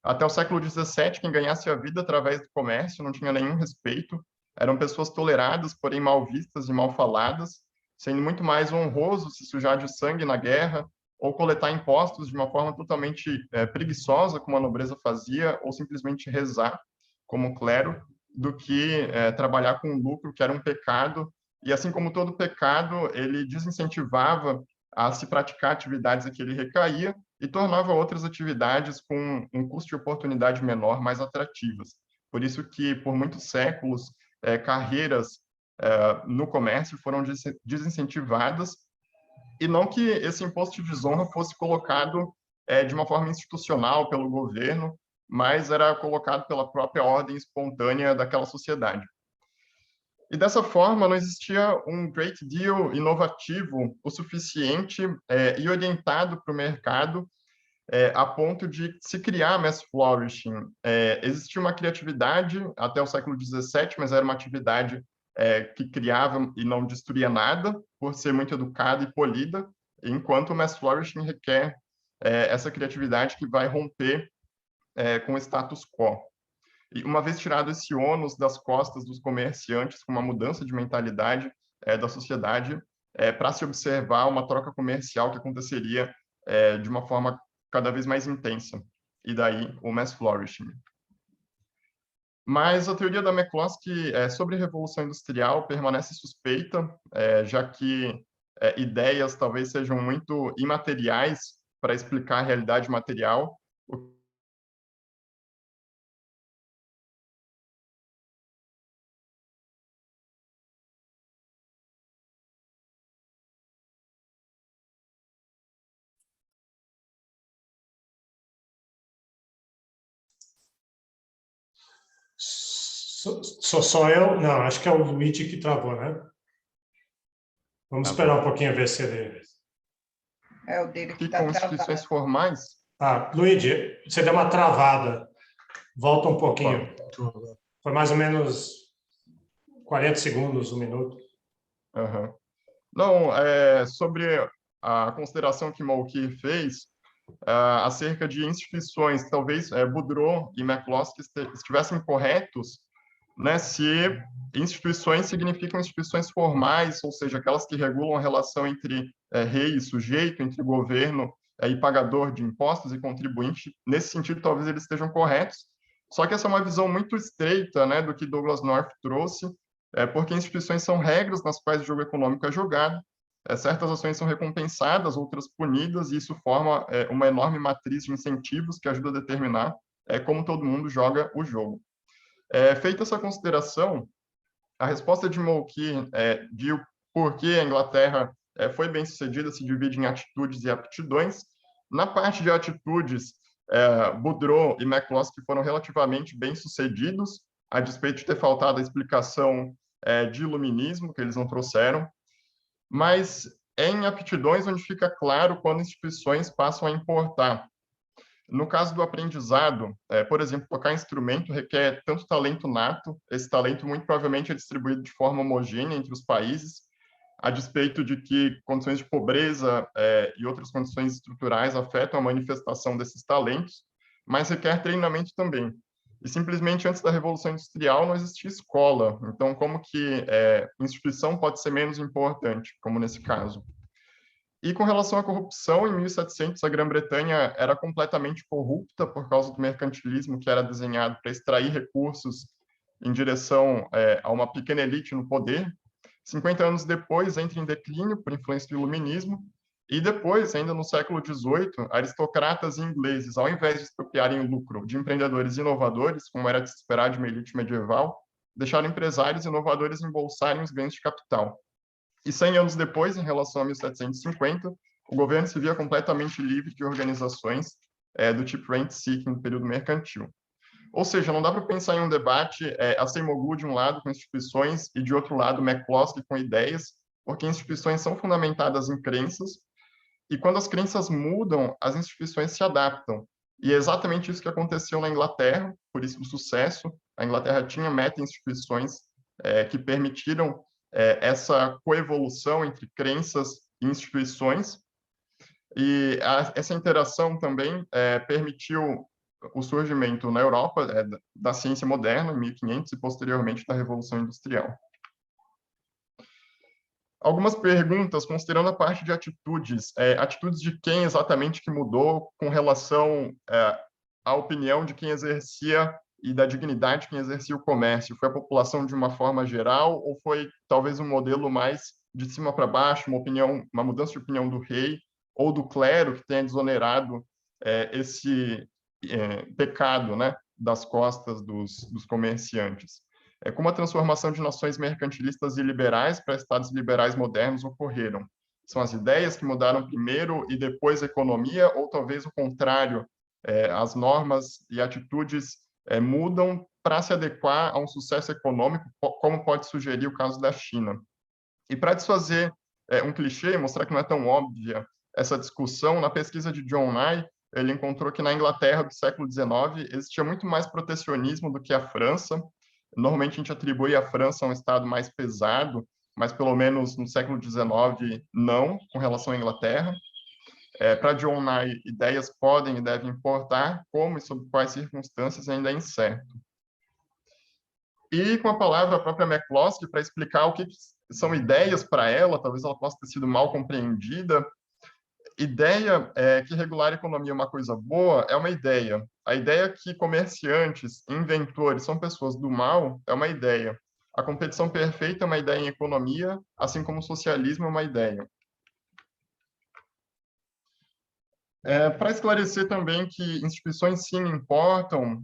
Até o século XVII, quem ganhasse a vida através do comércio não tinha nenhum respeito, eram pessoas toleradas, porém mal vistas e mal faladas, sendo muito mais honroso se sujar de sangue na guerra ou coletar impostos de uma forma totalmente preguiçosa, como a nobreza fazia, ou simplesmente rezar, como o clero, do que trabalhar com lucro, que era um pecado. E assim como todo pecado, ele desincentivava a se praticar atividades em que ele recaía e tornava outras atividades com um custo de oportunidade menor mais atrativas. Por isso que, por muitos séculos, carreiras no comércio foram desincentivadas, e não que esse imposto de desonra fosse colocado de uma forma institucional pelo governo, mas era colocado pela própria ordem espontânea daquela sociedade. E dessa forma, não existia um great deal inovativo o suficiente e orientado para o mercado a ponto de se criar mass flourishing. Existia uma criatividade até o século XVII, mas era uma atividade que criava e não destruía nada, por ser muito educada e polida, enquanto o mass flourishing requer essa criatividade que vai romper com o status quo. E uma vez tirado esse ônus das costas dos comerciantes, com uma mudança de mentalidade da sociedade, para se observar uma troca comercial que aconteceria de uma forma cada vez mais intensa. E daí o mass flourishing. Mas a teoria da McCloskey sobre a Revolução Industrial permanece suspeita, já que ideias talvez sejam muito imateriais para explicar a realidade material, Só eu? Não, acho que é o Luigi que travou, né? Vamos Tá esperar bom. um pouquinho ver se ele... É o dele que E está com instituições travado. formais, Luigi, você deu uma travada. Volta um pouquinho. Opa. Foi mais ou menos 40 segundos, 1 minuto. Aham. Não, sobre a consideração que Malky fez acerca de instituições, talvez Boudreau e McCloskey estivessem corretos, né, se instituições significam instituições formais, ou seja, aquelas que regulam a relação entre rei e sujeito, entre governo e pagador de impostos e contribuinte. Nesse sentido, talvez eles estejam corretos. Só que essa é uma visão muito estreita, né, do que Douglas North trouxe, porque instituições são regras nas quais o jogo econômico é jogado, certas ações são recompensadas, outras punidas, e isso forma uma enorme matriz de incentivos que ajuda a determinar como todo mundo joga o jogo. Feita essa consideração, a resposta de Malky de por que a Inglaterra foi bem sucedida se divide em atitudes e aptidões. Na parte de atitudes, Boudreau e McCloskey foram relativamente bem sucedidos, a despeito de ter faltado a explicação de iluminismo, que eles não trouxeram, mas em aptidões onde fica claro quando instituições passam a importar. No caso do aprendizado, por exemplo, tocar instrumento requer tanto talento nato, esse talento muito provavelmente é distribuído de forma homogênea entre os países, a despeito de que condições de pobreza e outras condições estruturais afetam a manifestação desses talentos, mas requer treinamento também. E simplesmente antes da Revolução Industrial não existia escola, então como que instituição pode ser menos importante, como nesse caso? E com relação à corrupção, em 1700 a Grã-Bretanha era completamente corrupta por causa do mercantilismo que era desenhado para extrair recursos em direção a uma pequena elite no poder. 50 anos depois entra em declínio por influência do iluminismo, e depois, ainda no século XVIII, aristocratas ingleses, ao invés de expropriarem o lucro de empreendedores inovadores, como era de se esperar de uma elite medieval, deixaram empresários inovadores embolsarem os ganhos de capital. E 100 anos depois, em relação a 1750, o governo se via completamente livre de organizações do tipo rent-seeking no período mercantil. Ou seja, não dá para pensar em um debate Acemoglu de um lado com instituições e de outro lado McCloskey com ideias, porque instituições são fundamentadas em crenças e quando as crenças mudam, as instituições se adaptam. E é exatamente isso que aconteceu na Inglaterra, por isso o sucesso. A Inglaterra tinha meta-instituições que permitiram essa coevolução entre crenças e instituições, e essa interação também permitiu o surgimento na Europa da ciência moderna, em 1500, e posteriormente da Revolução Industrial. Algumas perguntas, considerando a parte de atitudes. Atitudes de quem exatamente que mudou com relação à opinião de quem exercia e da dignidade de quem exercia o comércio? Foi a população de uma forma geral ou foi talvez um modelo mais de cima para baixo, uma mudança de opinião do rei ou do clero que tenha desonerado esse pecado, né, das costas dos comerciantes? Como a transformação de nações mercantilistas e liberais para estados liberais modernos ocorreram? São as ideias que mudaram primeiro e depois a economia, ou talvez o contrário, as normas e atitudes mudam para se adequar a um sucesso econômico, como pode sugerir o caso da China? E para desfazer um clichê, mostrar que não é tão óbvia essa discussão, na pesquisa de John Nye, ele encontrou que na Inglaterra do século XIX existia muito mais protecionismo do que a França. Normalmente a gente atribui a França a um estado mais pesado, mas pelo menos no século XIX não, com relação à Inglaterra. Para John Nye, ideias podem e devem importar, como e sob quais circunstâncias ainda é incerto. E com a palavra a própria McCloskey para explicar o que são ideias para ela, talvez ela possa ter sido mal compreendida. Ideia que regular a economia é uma coisa boa é uma ideia. A ideia que comerciantes, inventores são pessoas do mal é uma ideia. A competição perfeita é uma ideia em economia, assim como o socialismo é uma ideia. Para esclarecer também que instituições sim importam,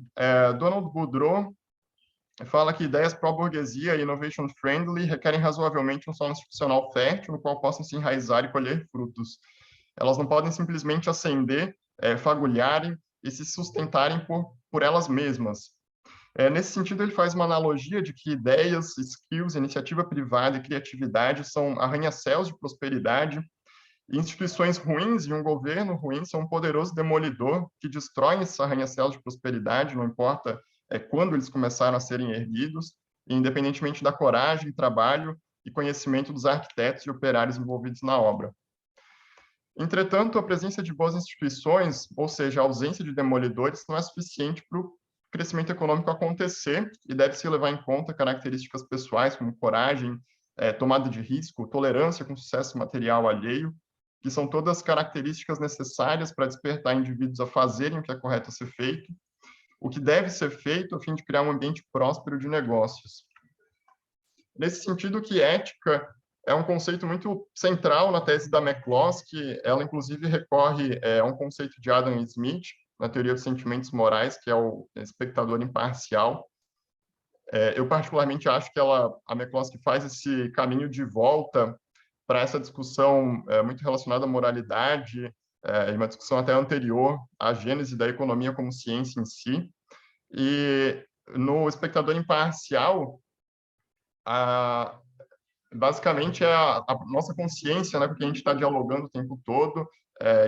Donald Boudreau fala que ideias pró-burguesia e innovation friendly requerem razoavelmente um solo institucional fértil no qual possam se enraizar e colher frutos. Elas não podem simplesmente ascender, fagulharem e se sustentarem por elas mesmas. Nesse sentido, ele faz uma analogia de que ideias, skills, iniciativa privada e criatividade são arranha-céus de prosperidade. Instituições ruins e um governo ruim são um poderoso demolidor que destrói esses arranha-céus de prosperidade, não importa quando eles começaram a serem erguidos, independentemente da coragem, trabalho e conhecimento dos arquitetos e operários envolvidos na obra. Entretanto, a presença de boas instituições, ou seja, a ausência de demolidores, não é suficiente para o crescimento econômico acontecer e deve-se levar em conta características pessoais como coragem, tomada de risco, tolerância com sucesso material alheio, que são todas características necessárias para despertar indivíduos a fazerem o que é correto a ser feito, o que deve ser feito a fim de criar um ambiente próspero de negócios. Nesse sentido que ética é um conceito muito central na tese da McCloskey, ela inclusive recorre a um conceito de Adam Smith, na teoria dos sentimentos morais, que é o espectador imparcial. Eu particularmente acho que a McCloskey faz esse caminho de volta para essa discussão muito relacionada à moralidade, uma discussão até anterior à gênese da economia como ciência em si. E no espectador imparcial, basicamente é a nossa consciência, né, porque a gente está dialogando o tempo todo,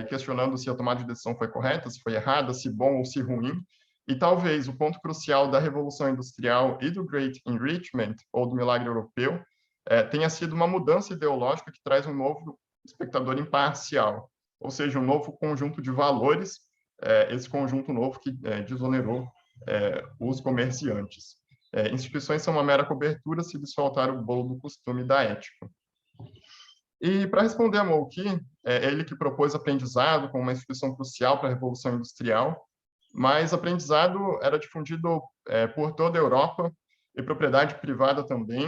questionando se a tomada de decisão foi correta, se foi errada, se bom ou se ruim. E talvez o ponto crucial da Revolução Industrial e do Great Enrichment, ou do milagre europeu, tenha sido uma mudança ideológica que traz um novo espectador imparcial, ou seja, um novo conjunto de valores, esse conjunto novo que desonerou os comerciantes. Instituições são uma mera cobertura se lhes faltar o bolo do costume da ética. E, para responder a Moltke, é ele que propôs aprendizado como uma instituição crucial para a Revolução Industrial, mas aprendizado era difundido por toda a Europa, e propriedade privada também.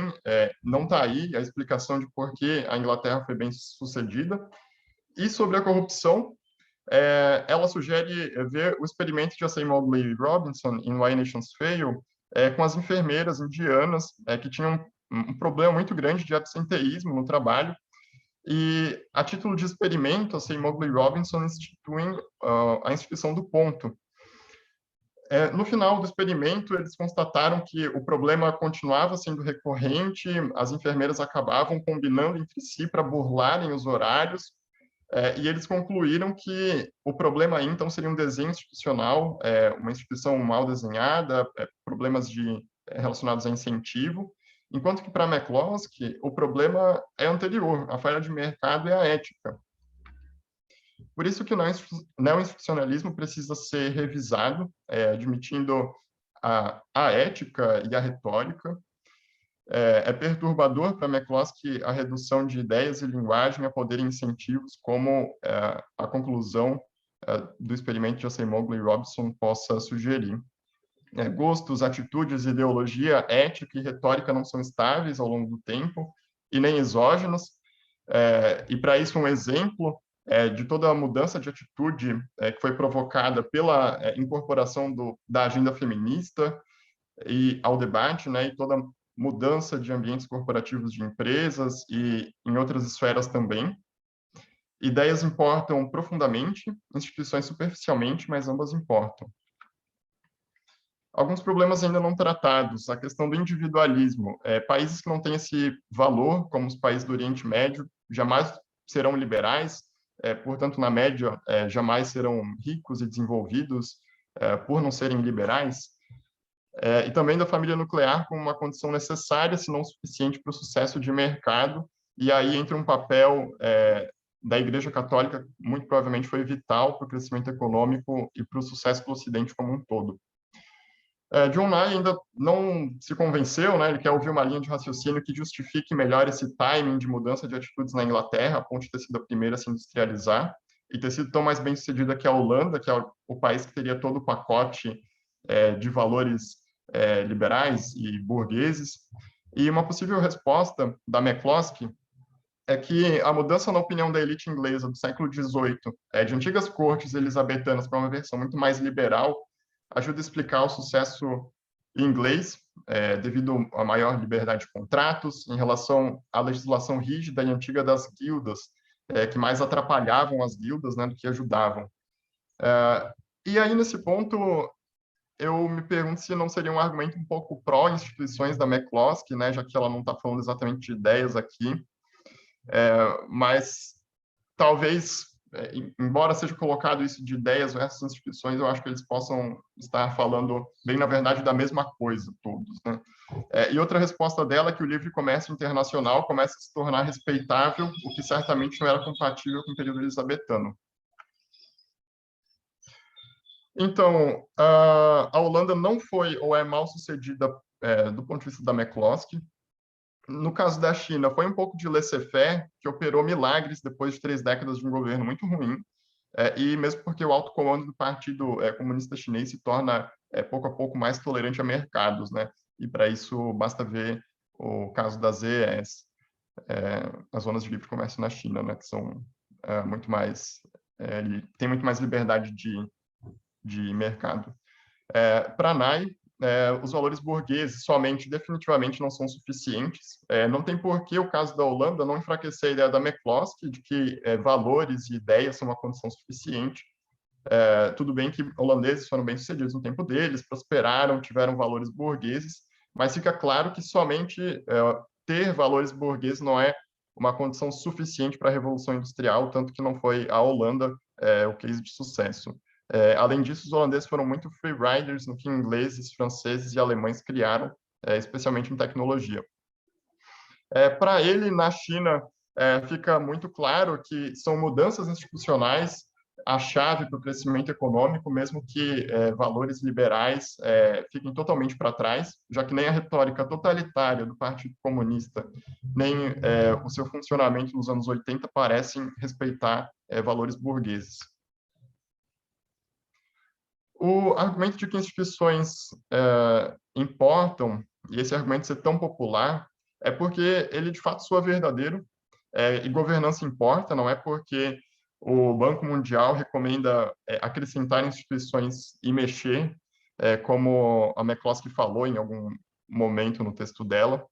Não está aí a explicação de por que a Inglaterra foi bem sucedida. E sobre a corrupção, ela sugere ver o experimento de Acemoglu e Robinson em Why Nations Fail, com as enfermeiras indianas que tinham um problema muito grande de absenteísmo no trabalho. E, a título de experimento, Acemoglu e Robinson instituem a instituição do ponto. No final do experimento, eles constataram que o problema continuava sendo recorrente, as enfermeiras acabavam combinando entre si para burlarem os horários, e eles concluíram que o problema aí, então, seria um desenho institucional, uma instituição mal desenhada, problemas relacionados a incentivo, enquanto que, para McCloskey, o problema é anterior, a falha de mercado é a ética. Por isso que o neo-institucionalismo precisa ser revisado, admitindo a ética e a retórica. É perturbador para McCloskey a redução de ideias e linguagem a poder e incentivos, como a conclusão do experimento de Acemoglu e Robinson possa sugerir. Gostos, atitudes, ideologia, ética e retórica não são estáveis ao longo do tempo e nem exógenos. E, para isso, um exemplo de toda a mudança de atitude que foi provocada pela incorporação da agenda feminista ao debate, né, e toda mudança de ambientes corporativos de empresas e em outras esferas também. Ideias importam profundamente, instituições superficialmente, mas ambas importam. Alguns problemas ainda não tratados, a questão do individualismo. Países que não têm esse valor, como os países do Oriente Médio, jamais serão liberais, portanto, na média, jamais serão ricos e desenvolvidos por não serem liberais. E também da família nuclear como uma condição necessária, se não suficiente, para o sucesso de mercado, e aí entra um papel da Igreja Católica, muito provavelmente foi vital para o crescimento econômico e para o sucesso do Ocidente como um todo. John Nye ainda não se convenceu, né? Ele quer ouvir uma linha de raciocínio que justifique melhor esse timing de mudança de atitudes na Inglaterra, a ponto de ter sido a primeira a se industrializar, e ter sido tão mais bem sucedida que a Holanda, que é o país que teria todo o pacote de valores liberais e burgueses. E uma possível resposta da McCloskey é que a mudança na opinião da elite inglesa do século XVIII, de antigas cortes elisabetanas para uma versão muito mais liberal, ajuda a explicar o sucesso inglês, devido à maior liberdade de contratos, em relação à legislação rígida e antiga das guildas, que mais atrapalhavam as guildas, né, do que ajudavam. E aí, nesse ponto, eu me pergunto se não seria um argumento um pouco pró-instituições da McCloskey, né, já que ela não está falando exatamente de ideias aqui, mas talvez, embora seja colocado isso de ideias versus instituições, eu acho que eles possam estar falando, bem na verdade, da mesma coisa, todos, né? E outra resposta dela é que o livre comércio internacional começa a se tornar respeitável, o que certamente não era compatível com o período elizabetano. Então, a Holanda não foi ou é mal sucedida do ponto de vista da McCloskey. No caso da China, foi um pouco de laissez-faire, que operou milagres depois de 3 décadas de um governo muito ruim, e mesmo porque o alto comando do Partido Comunista Chinês se torna, pouco a pouco, mais tolerante a mercados, né? E para isso basta ver o caso das ZES, as zonas de livre comércio na China, né? Que são muito mais, tem muito mais liberdade de mercado. Para a Nai, os valores burgueses somente definitivamente não são suficientes. Não tem por que o caso da Holanda não enfraquecer a ideia da McCloskey de que valores e ideias são uma condição suficiente. Tudo bem que holandeses foram bem-sucedidos no tempo deles, prosperaram, tiveram valores burgueses, mas fica claro que somente ter valores burgueses não é uma condição suficiente para a Revolução Industrial, tanto que não foi a Holanda o case de sucesso. Além disso, os holandeses foram muito free riders no que ingleses, franceses e alemães criaram, especialmente em tecnologia. Para ele, na China, fica muito claro que são mudanças institucionais a chave para o crescimento econômico, mesmo que valores liberais fiquem totalmente para trás, já que nem a retórica totalitária do Partido Comunista, nem o seu funcionamento nos anos 80 parecem respeitar valores burgueses. O argumento de que instituições importam, e esse argumento ser tão popular, é porque ele, de fato, soa verdadeiro, e governança importa, não é porque o Banco Mundial recomenda acrescentar instituições e mexer, como a McCloskey falou em algum momento no texto dela.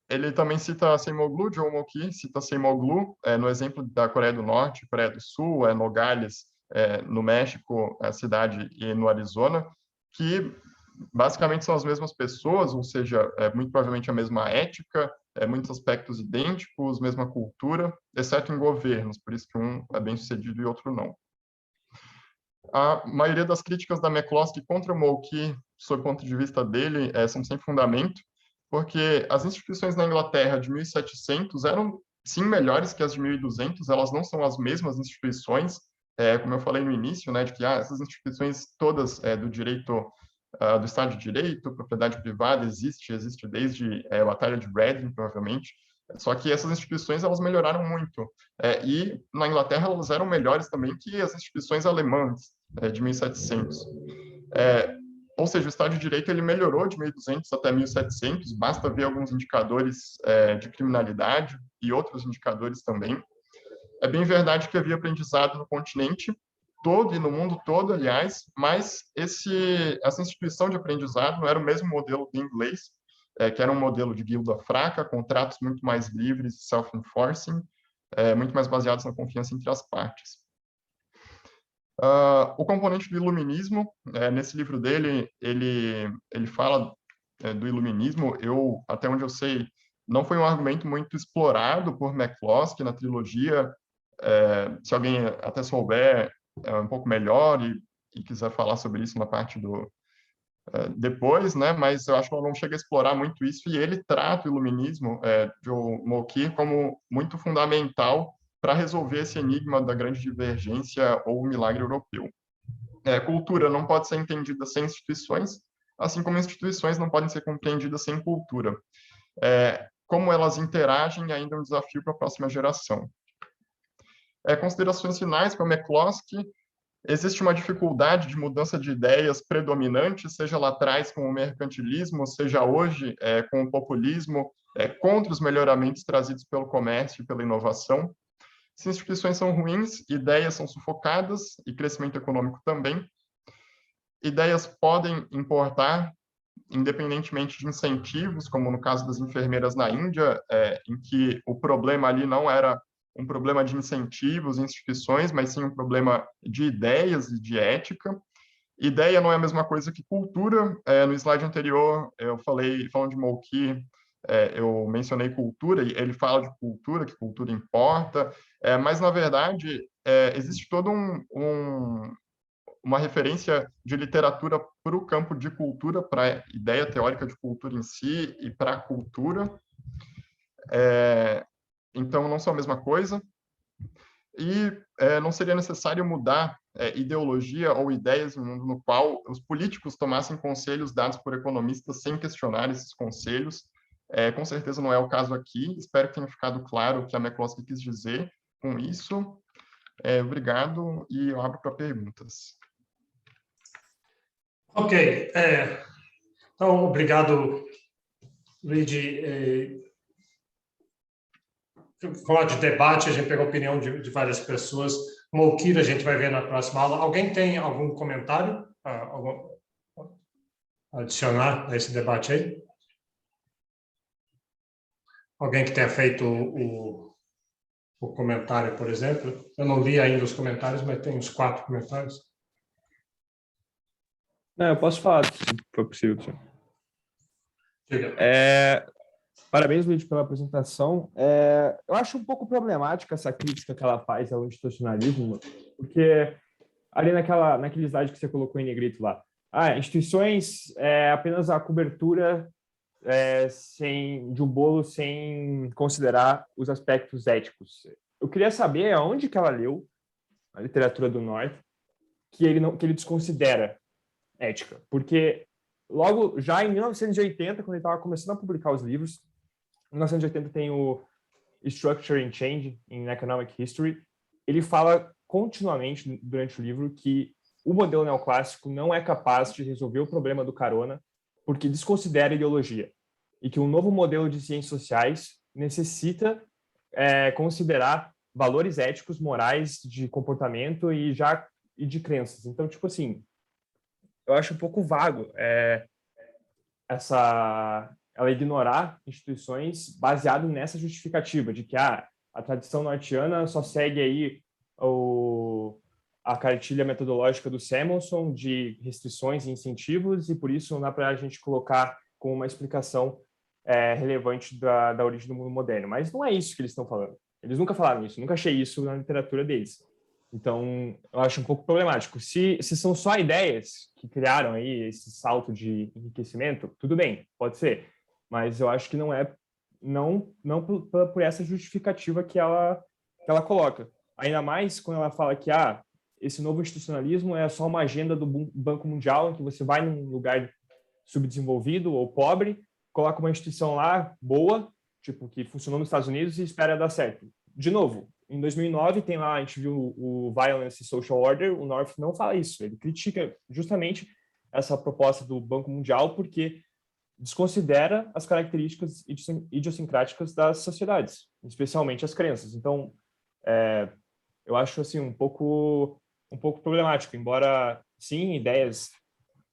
Ele também cita Seimoglu, John Moki cita Seimoglu, no exemplo da Coreia do Norte, Coreia do Sul, Nogales, no México, a cidade, e no Arizona, que basicamente são as mesmas pessoas, ou seja, muito provavelmente a mesma ética, muitos aspectos idênticos, mesma cultura, exceto em governos, por isso que um é bem sucedido e outro não. A maioria das críticas da McCloskey contra o Moki, sob o ponto de vista dele, são sem fundamento, porque as instituições na Inglaterra de 1700 eram, sim, melhores que as de 1200, elas não são as mesmas instituições, como eu falei no início, né, de que essas instituições todas do direito, do Estado de Direito, propriedade privada, existe desde a Batalha de Reading, provavelmente, só que essas instituições elas melhoraram muito, e na Inglaterra elas eram melhores também que as instituições alemãs de 1700. Ou seja, o Estado de Direito ele melhorou de 1200 até 1700, basta ver alguns indicadores de criminalidade e outros indicadores também. É bem verdade que havia aprendizado no continente todo e no mundo todo, aliás, mas essa instituição de aprendizado não era o mesmo modelo do inglês, que era um modelo de guilda fraca, contratos muito mais livres e self-enforcing, muito mais baseados na confiança entre as partes. O componente do iluminismo, nesse livro dele, ele fala do iluminismo, até onde eu sei, não foi um argumento muito explorado por McCloskey na trilogia. Se alguém até souber um pouco melhor e quiser falar sobre isso na parte do depois, né? Mas eu acho que ela não chega a explorar muito isso, e ele trata o iluminismo de Moki como muito fundamental para resolver esse enigma da grande divergência ou o milagre europeu. Cultura não pode ser entendida sem instituições, assim como instituições não podem ser compreendidas sem cultura. Como elas interagem ainda é um desafio para a próxima geração. Considerações finais para McCloskey. Existe uma dificuldade de mudança de ideias predominante, seja lá atrás com o mercantilismo, seja hoje com o populismo, contra os melhoramentos trazidos pelo comércio e pela inovação. Se instituições são ruins, ideias são sufocadas e crescimento econômico também. Ideias podem importar, independentemente de incentivos, como no caso das enfermeiras na Índia, em que o problema ali não era um problema de incentivos e instituições, mas sim um problema de ideias e de ética. Ideia não é a mesma coisa que cultura. No slide anterior, eu falei, falando de Moltke, eu mencionei cultura, e ele fala de cultura, que cultura importa, mas, na verdade, existe todo uma referência de literatura para o campo de cultura, para a ideia teórica de cultura em si e para a cultura. Então, não são a mesma coisa. E não seria necessário mudar ideologia ou ideias em um mundo no qual os políticos tomassem conselhos dados por economistas sem questionar esses conselhos. Com certeza não é o caso aqui. Espero que tenha ficado claro o que a McCloskey quis dizer com isso. Obrigado, e eu abro para perguntas. Ok. Então, obrigado, Luigi. Falar de debate, a gente pegou a opinião de várias pessoas. Moltke, a gente vai ver na próxima aula. Alguém tem algum comentário a adicionar a esse debate aí? Alguém que tenha feito o comentário, por exemplo? Eu não li ainda os comentários, mas tem uns 4 comentários. Não, eu posso falar, se for possível. Senhor. Diga. Parabéns, Luiz, pela apresentação. Eu acho um pouco problemática essa crítica que ela faz ao institucionalismo, porque ali naquele slide que você colocou em negrito lá, instituições é apenas a cobertura de um bolo sem considerar os aspectos éticos. Eu queria saber aonde que ela leu a literatura do North que ele desconsidera ética, porque logo já em 1980, quando ele estava começando a publicar os livros, em 1980 tem o Structure and Change in Economic History, ele fala continuamente durante o livro que o modelo neoclássico não é capaz de resolver o problema do carona porque desconsidera a ideologia e que um novo modelo de ciências sociais necessita considerar valores éticos, morais, de comportamento e de crenças. Então, tipo assim, eu acho um pouco vago ela ignorar instituições baseado nessa justificativa de que a tradição nortiana só segue aí a cartilha metodológica do Samuelson de restrições e incentivos e por isso não dá para a gente colocar como uma explicação relevante da origem do mundo moderno. Mas não é isso que eles estão falando. Eles nunca falaram isso, nunca achei isso na literatura deles. Então, eu acho um pouco problemático. Se são só ideias que criaram aí esse salto de enriquecimento, tudo bem, pode ser. Mas eu acho que não por essa justificativa que ela coloca. Ainda mais quando ela fala que esse novo institucionalismo é só uma agenda do Banco Mundial, em que você vai num lugar subdesenvolvido ou pobre, coloca uma instituição lá boa, tipo, que funcionou nos Estados Unidos e espera dar certo. De novo, em 2009, tem lá, a gente viu o Violence and Social Order, o North não fala isso, ele critica justamente essa proposta do Banco Mundial porque desconsidera as características idiosincráticas das sociedades, especialmente as crenças. Então, eu acho assim um pouco problemático, embora sim, ideias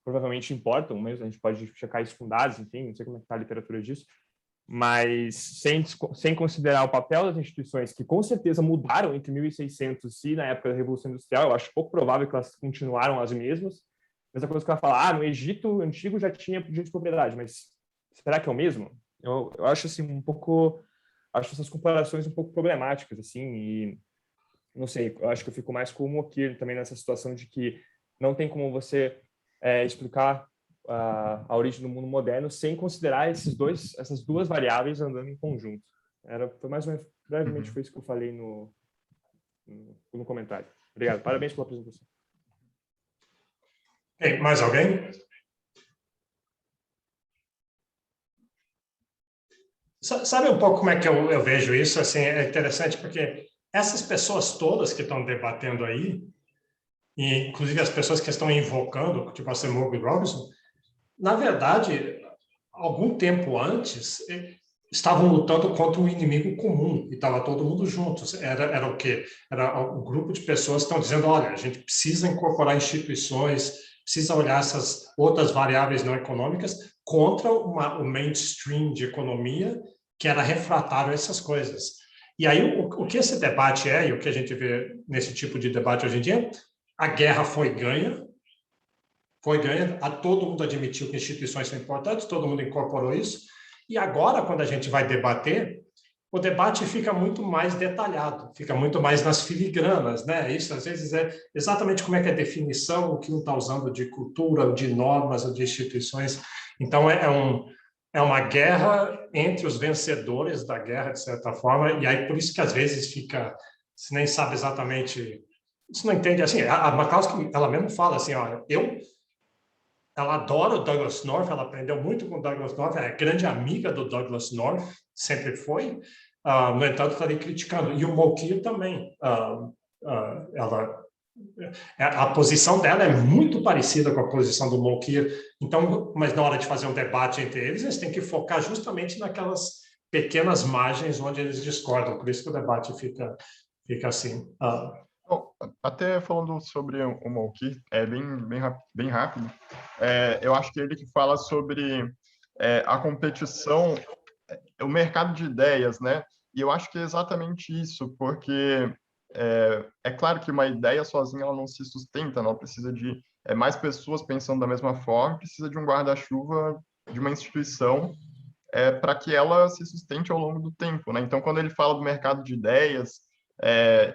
provavelmente importam, mas a gente pode checar isso com dados, enfim, não sei como é que está a literatura disso, mas sem considerar o papel das instituições, que com certeza mudaram entre 1600 e na época da Revolução Industrial, eu acho pouco provável que elas continuaram as mesmas. Mesma coisa que ela fala, no Egito Antigo já tinha direito de propriedade, mas será que é o mesmo? Eu acho assim acho essas comparações um pouco problemáticas, assim, e não sei, eu acho que eu fico mais com o Moltke também nessa situação de que não tem como você explicar a origem do mundo moderno sem considerar essas duas variáveis andando em conjunto. Foi mais ou menos, brevemente foi isso que eu falei no comentário. Obrigado, parabéns pela apresentação. Mais alguém? Sabe um pouco como é que eu vejo isso? Assim, é interessante porque essas pessoas todas que estão debatendo aí, e inclusive as pessoas que estão invocando, tipo a Semogo e Robinson, na verdade, algum tempo antes, estavam lutando contra um inimigo comum e estava todo mundo juntos. Era o quê? Era um grupo de pessoas que estão dizendo, olha, a gente precisa incorporar instituições, precisa olhar essas outras variáveis não econômicas contra o mainstream de economia que era refratário a essas coisas. E aí, o que esse debate e o que a gente vê nesse tipo de debate hoje em dia, a guerra foi ganha, foi ganhando, todo mundo admitiu que instituições são importantes, todo mundo incorporou isso, e agora, quando a gente vai debater, o debate fica muito mais detalhado, fica muito mais nas filigranas, né? Isso, às vezes, é exatamente como é que é a definição, o que um está usando de cultura, de normas, ou de instituições. Então, é uma guerra entre os vencedores da guerra, de certa forma, e aí por isso que, às vezes, fica... Você nem sabe exatamente... Você não entende, assim, a Makowski, ela mesmo fala assim, olha, ela adora o Douglass North, ela aprendeu muito com o Douglass North, é grande amiga do Douglass North, sempre foi, no entanto, está ali criticando. E o Mulcahy também. A posição dela é muito parecida com a posição do Mulcahy, então, mas na hora de fazer um debate entre eles, eles têm que focar justamente naquelas pequenas margens onde eles discordam, por isso que o debate fica assim. Bom, até falando sobre o Mulcahy, bem rápido, eu acho que ele que fala sobre a competição, o mercado de ideias, né? E eu acho que é exatamente isso, porque é claro que uma ideia sozinha ela não se sustenta, ela precisa de mais pessoas pensando da mesma forma, precisa de um guarda-chuva de uma instituição para que ela se sustente ao longo do tempo, né? Então, quando ele fala do mercado de ideias,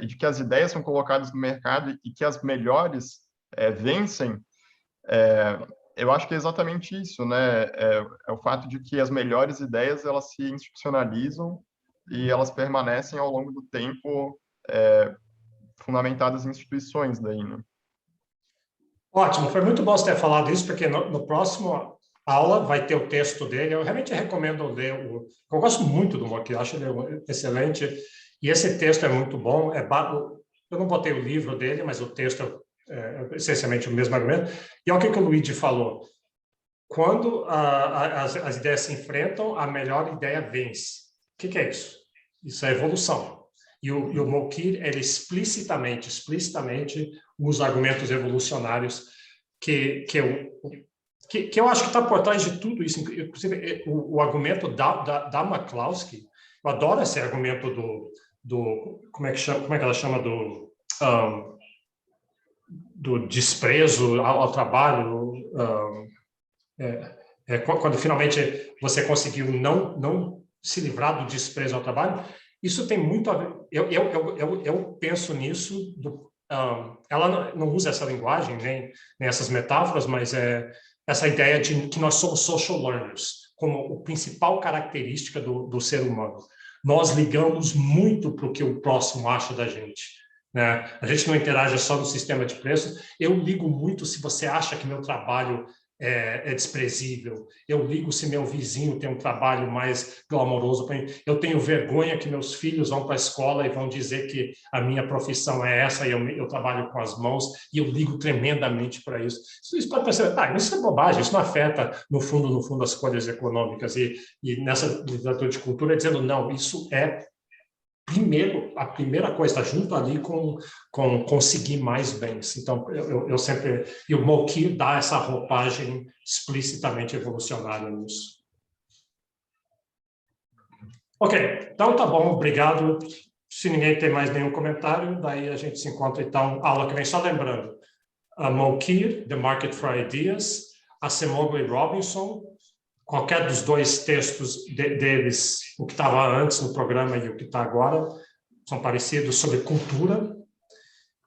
e de que as ideias são colocadas no mercado e que as melhores vencem, eu acho que é exatamente isso, né? É o fato de que as melhores ideias elas se institucionalizam e elas permanecem ao longo do tempo fundamentadas em instituições daí, né? Ótimo, foi muito bom você ter falado isso, porque no próximo aula vai ter o texto dele. Eu realmente recomendo ler eu gosto muito do Mulcahy, acho ele excelente. E esse texto é muito bom. Eu não botei o livro dele, mas o texto é essencialmente o mesmo argumento. E olha o que o Luigi falou. Quando as ideias se enfrentam, a melhor ideia vence. O que é isso? Isso é evolução. E o Mulcahy, ele explicitamente usa argumentos evolucionários que eu acho que está por trás de tudo isso. Inclusive, o argumento da Makowski, eu adoro esse argumento como é que ela chama, do desprezo ao trabalho, quando finalmente você conseguiu não se livrar do desprezo ao trabalho. Isso tem muito a ver. Eu penso nisso. Ela não usa essa linguagem, nem essas metáforas, mas essa ideia de que nós somos social learners, como a principal característica do ser humano. Nós ligamos muito para o que o próximo acha da gente, né? A gente não interage só no sistema de preços. Eu ligo muito se você acha que meu trabalho é desprezível. Eu ligo se meu vizinho tem um trabalho mais glamouroso para mim. Eu tenho vergonha que meus filhos vão para a escola e vão dizer que a minha profissão é essa e eu trabalho com as mãos, e eu ligo tremendamente para isso. Isso pode parecer, isso é bobagem, isso não afeta, no fundo, as escolhas econômicas. E nessa literatura de cultura, dizendo, não, isso é a primeira coisa, está junto ali com conseguir mais bens. Então, eu sempre... E o Mulcahy dá essa roupagem explicitamente evolucionária nisso. Ok, então tá bom, obrigado. Se ninguém tem mais nenhum comentário, daí a gente se encontra, então, aula que vem. Só lembrando, a Mulcahy, The Market for Ideas, a Acemoglu e Robinson, qualquer dos dois textos deles, o que estava antes no programa e o que está agora, são parecidos, sobre cultura,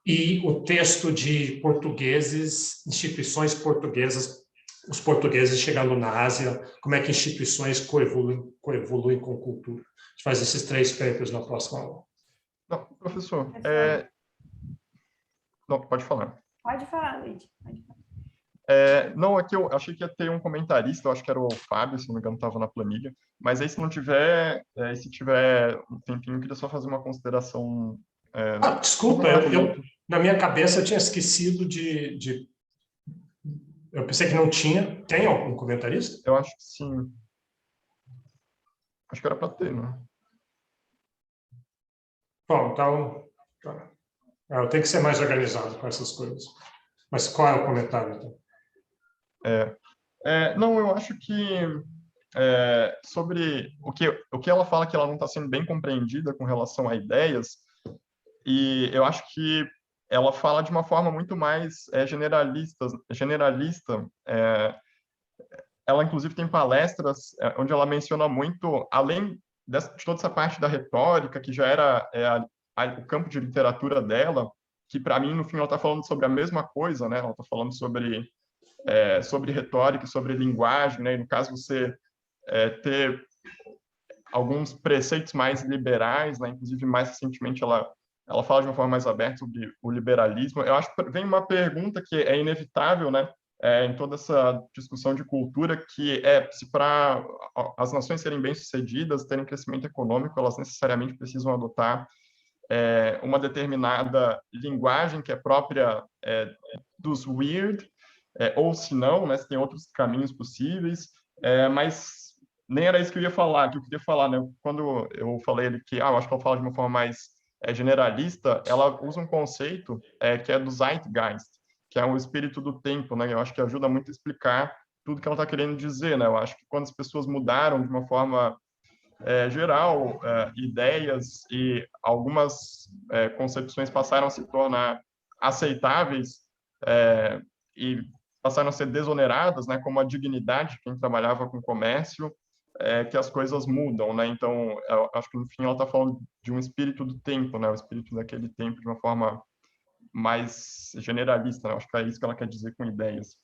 e o texto de portugueses, instituições portuguesas, os portugueses chegando na Ásia, como é que instituições coevoluem com cultura. A gente faz esses 3 papers na próxima aula. Não, professor, não, pode falar. Pode falar, Luigi. Pode falar. Não, aqui eu achei que ia ter um comentarista, eu acho que era o Fábio, se não me engano, estava na planilha, mas aí se não tiver, se tiver um tempinho, eu queria só fazer uma consideração. Desculpa, na minha cabeça eu tinha esquecido de... Eu pensei que não tinha. Tem algum comentarista? Eu acho que sim. Acho que era para ter, né? Bom, então... Eu tenho que ser mais organizado com essas coisas. Mas qual é o comentário, então? Não, eu acho que sobre o que ela fala, que ela não está sendo bem compreendida com relação a ideias, e eu acho que ela fala de uma forma muito mais generalista. Ela, inclusive, tem palestras onde ela menciona muito, além de toda essa parte da retórica, que já era o campo de literatura dela, que, para mim, no fim, ela está falando sobre a mesma coisa, né? Ela está falando sobre retórica, sobre linguagem, né? E, no caso, você ter alguns preceitos mais liberais, né? Inclusive, mais recentemente, ela fala de uma forma mais aberta sobre o liberalismo. Eu acho que vem uma pergunta que é inevitável, né? Em toda essa discussão de cultura, que se para as nações serem bem-sucedidas, terem crescimento econômico, elas necessariamente precisam adotar uma determinada linguagem que é própria dos weird, ou se não, né? Se tem outros caminhos possíveis, mas nem era isso que eu ia falar, né? Quando eu falei que eu acho que ela fala de uma forma mais generalista, ela usa um conceito que é do Zeitgeist, que é o espírito do tempo, né? Eu acho que ajuda muito a explicar tudo que ela está querendo dizer, né? Eu acho que quando as pessoas mudaram de uma forma geral, ideias e algumas concepções passaram a se tornar aceitáveis e passaram a ser desoneradas, né? Como a dignidade de quem trabalhava com comércio, que as coisas mudam, né? Então, eu acho que no fim ela está falando de um espírito do tempo, né? O espírito daquele tempo de uma forma mais generalista, né? Acho que é isso que ela quer dizer com ideias.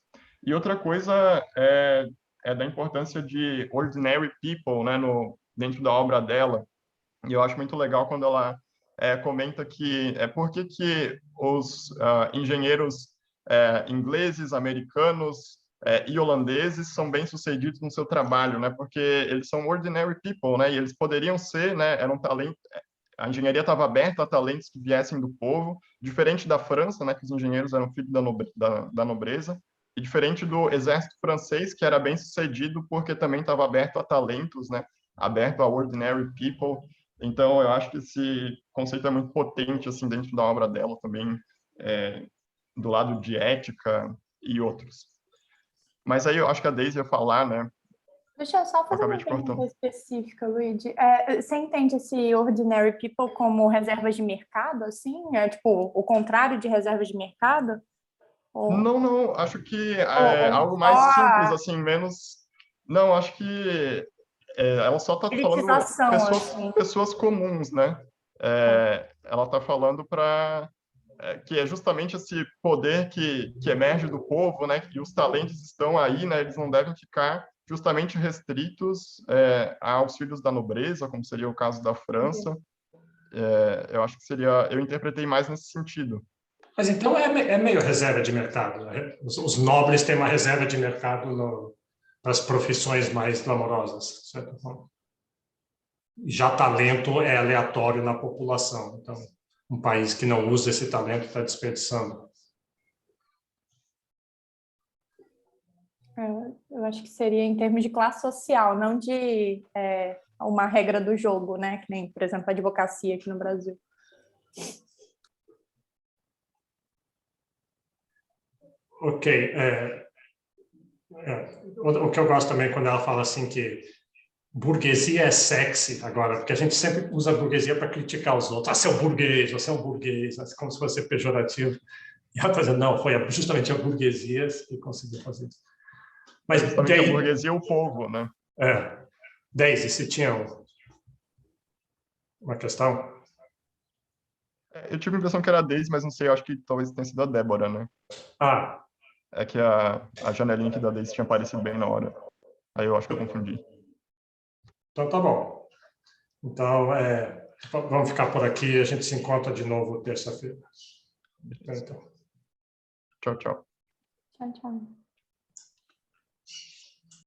E outra coisa é da importância de ordinary people, né? Dentro da obra dela. E eu acho muito legal quando ela comenta que por que os engenheiros ingleses, americanos e holandeses são bem-sucedidos no seu trabalho, né? Porque eles são ordinary people, né? E eles poderiam ser, né? Eram talento. A engenharia estava aberta a talentos que viessem do povo, diferente da França, né? Que os engenheiros eram filhos da nobreza, e diferente do exército francês, que era bem-sucedido porque também estava aberto a talentos, né? Aberto a ordinary people. Então, eu acho que esse conceito é muito potente assim dentro da obra dela também, do lado de ética e outros. Mas aí eu acho que a Daisy ia falar, né? Deixa eu só fazer uma pergunta específica, Luigi. Você entende esse ordinary people como reservas de mercado, assim? Tipo, o contrário de reservas de mercado? Não. Acho que é algo mais simples, assim, menos... Não, acho que ela só está falando pessoas comuns, né? Ela está falando que é justamente esse poder que emerge do povo, né? Que os talentos estão aí, né? Eles não devem ficar justamente restritos aos filhos da nobreza, como seria o caso da França. Eu acho que eu interpretei mais nesse sentido. Mas então é meio reserva de mercado, né? Os nobres têm uma reserva de mercado nas profissões mais glamorosas, certo? Já talento é aleatório na população. Então, um país que não usa esse talento está desperdiçando. Eu acho que seria em termos de classe social, não de uma regra do jogo, né? Que nem, por exemplo, a advocacia aqui no Brasil. Ok. O que eu gosto também quando ela fala assim que burguesia é sexy agora, porque a gente sempre usa a burguesia para criticar os outros. Você é um burguês, como se fosse pejorativo. E ela está dizendo, não, foi justamente a burguesia que conseguiu fazer isso. Mas daí, a burguesia é o povo, né? Daisy, você tinha uma questão? Eu tive a impressão que era a Daisy, mas não sei, eu acho que talvez tenha sido a Débora, né? É que a janelinha aqui da Daisy tinha aparecido bem na hora. Aí eu acho que eu confundi. Então tá bom. Então, vamos ficar por aqui. A gente se encontra de novo terça-feira. Então. Tchau, tchau. Tchau, tchau.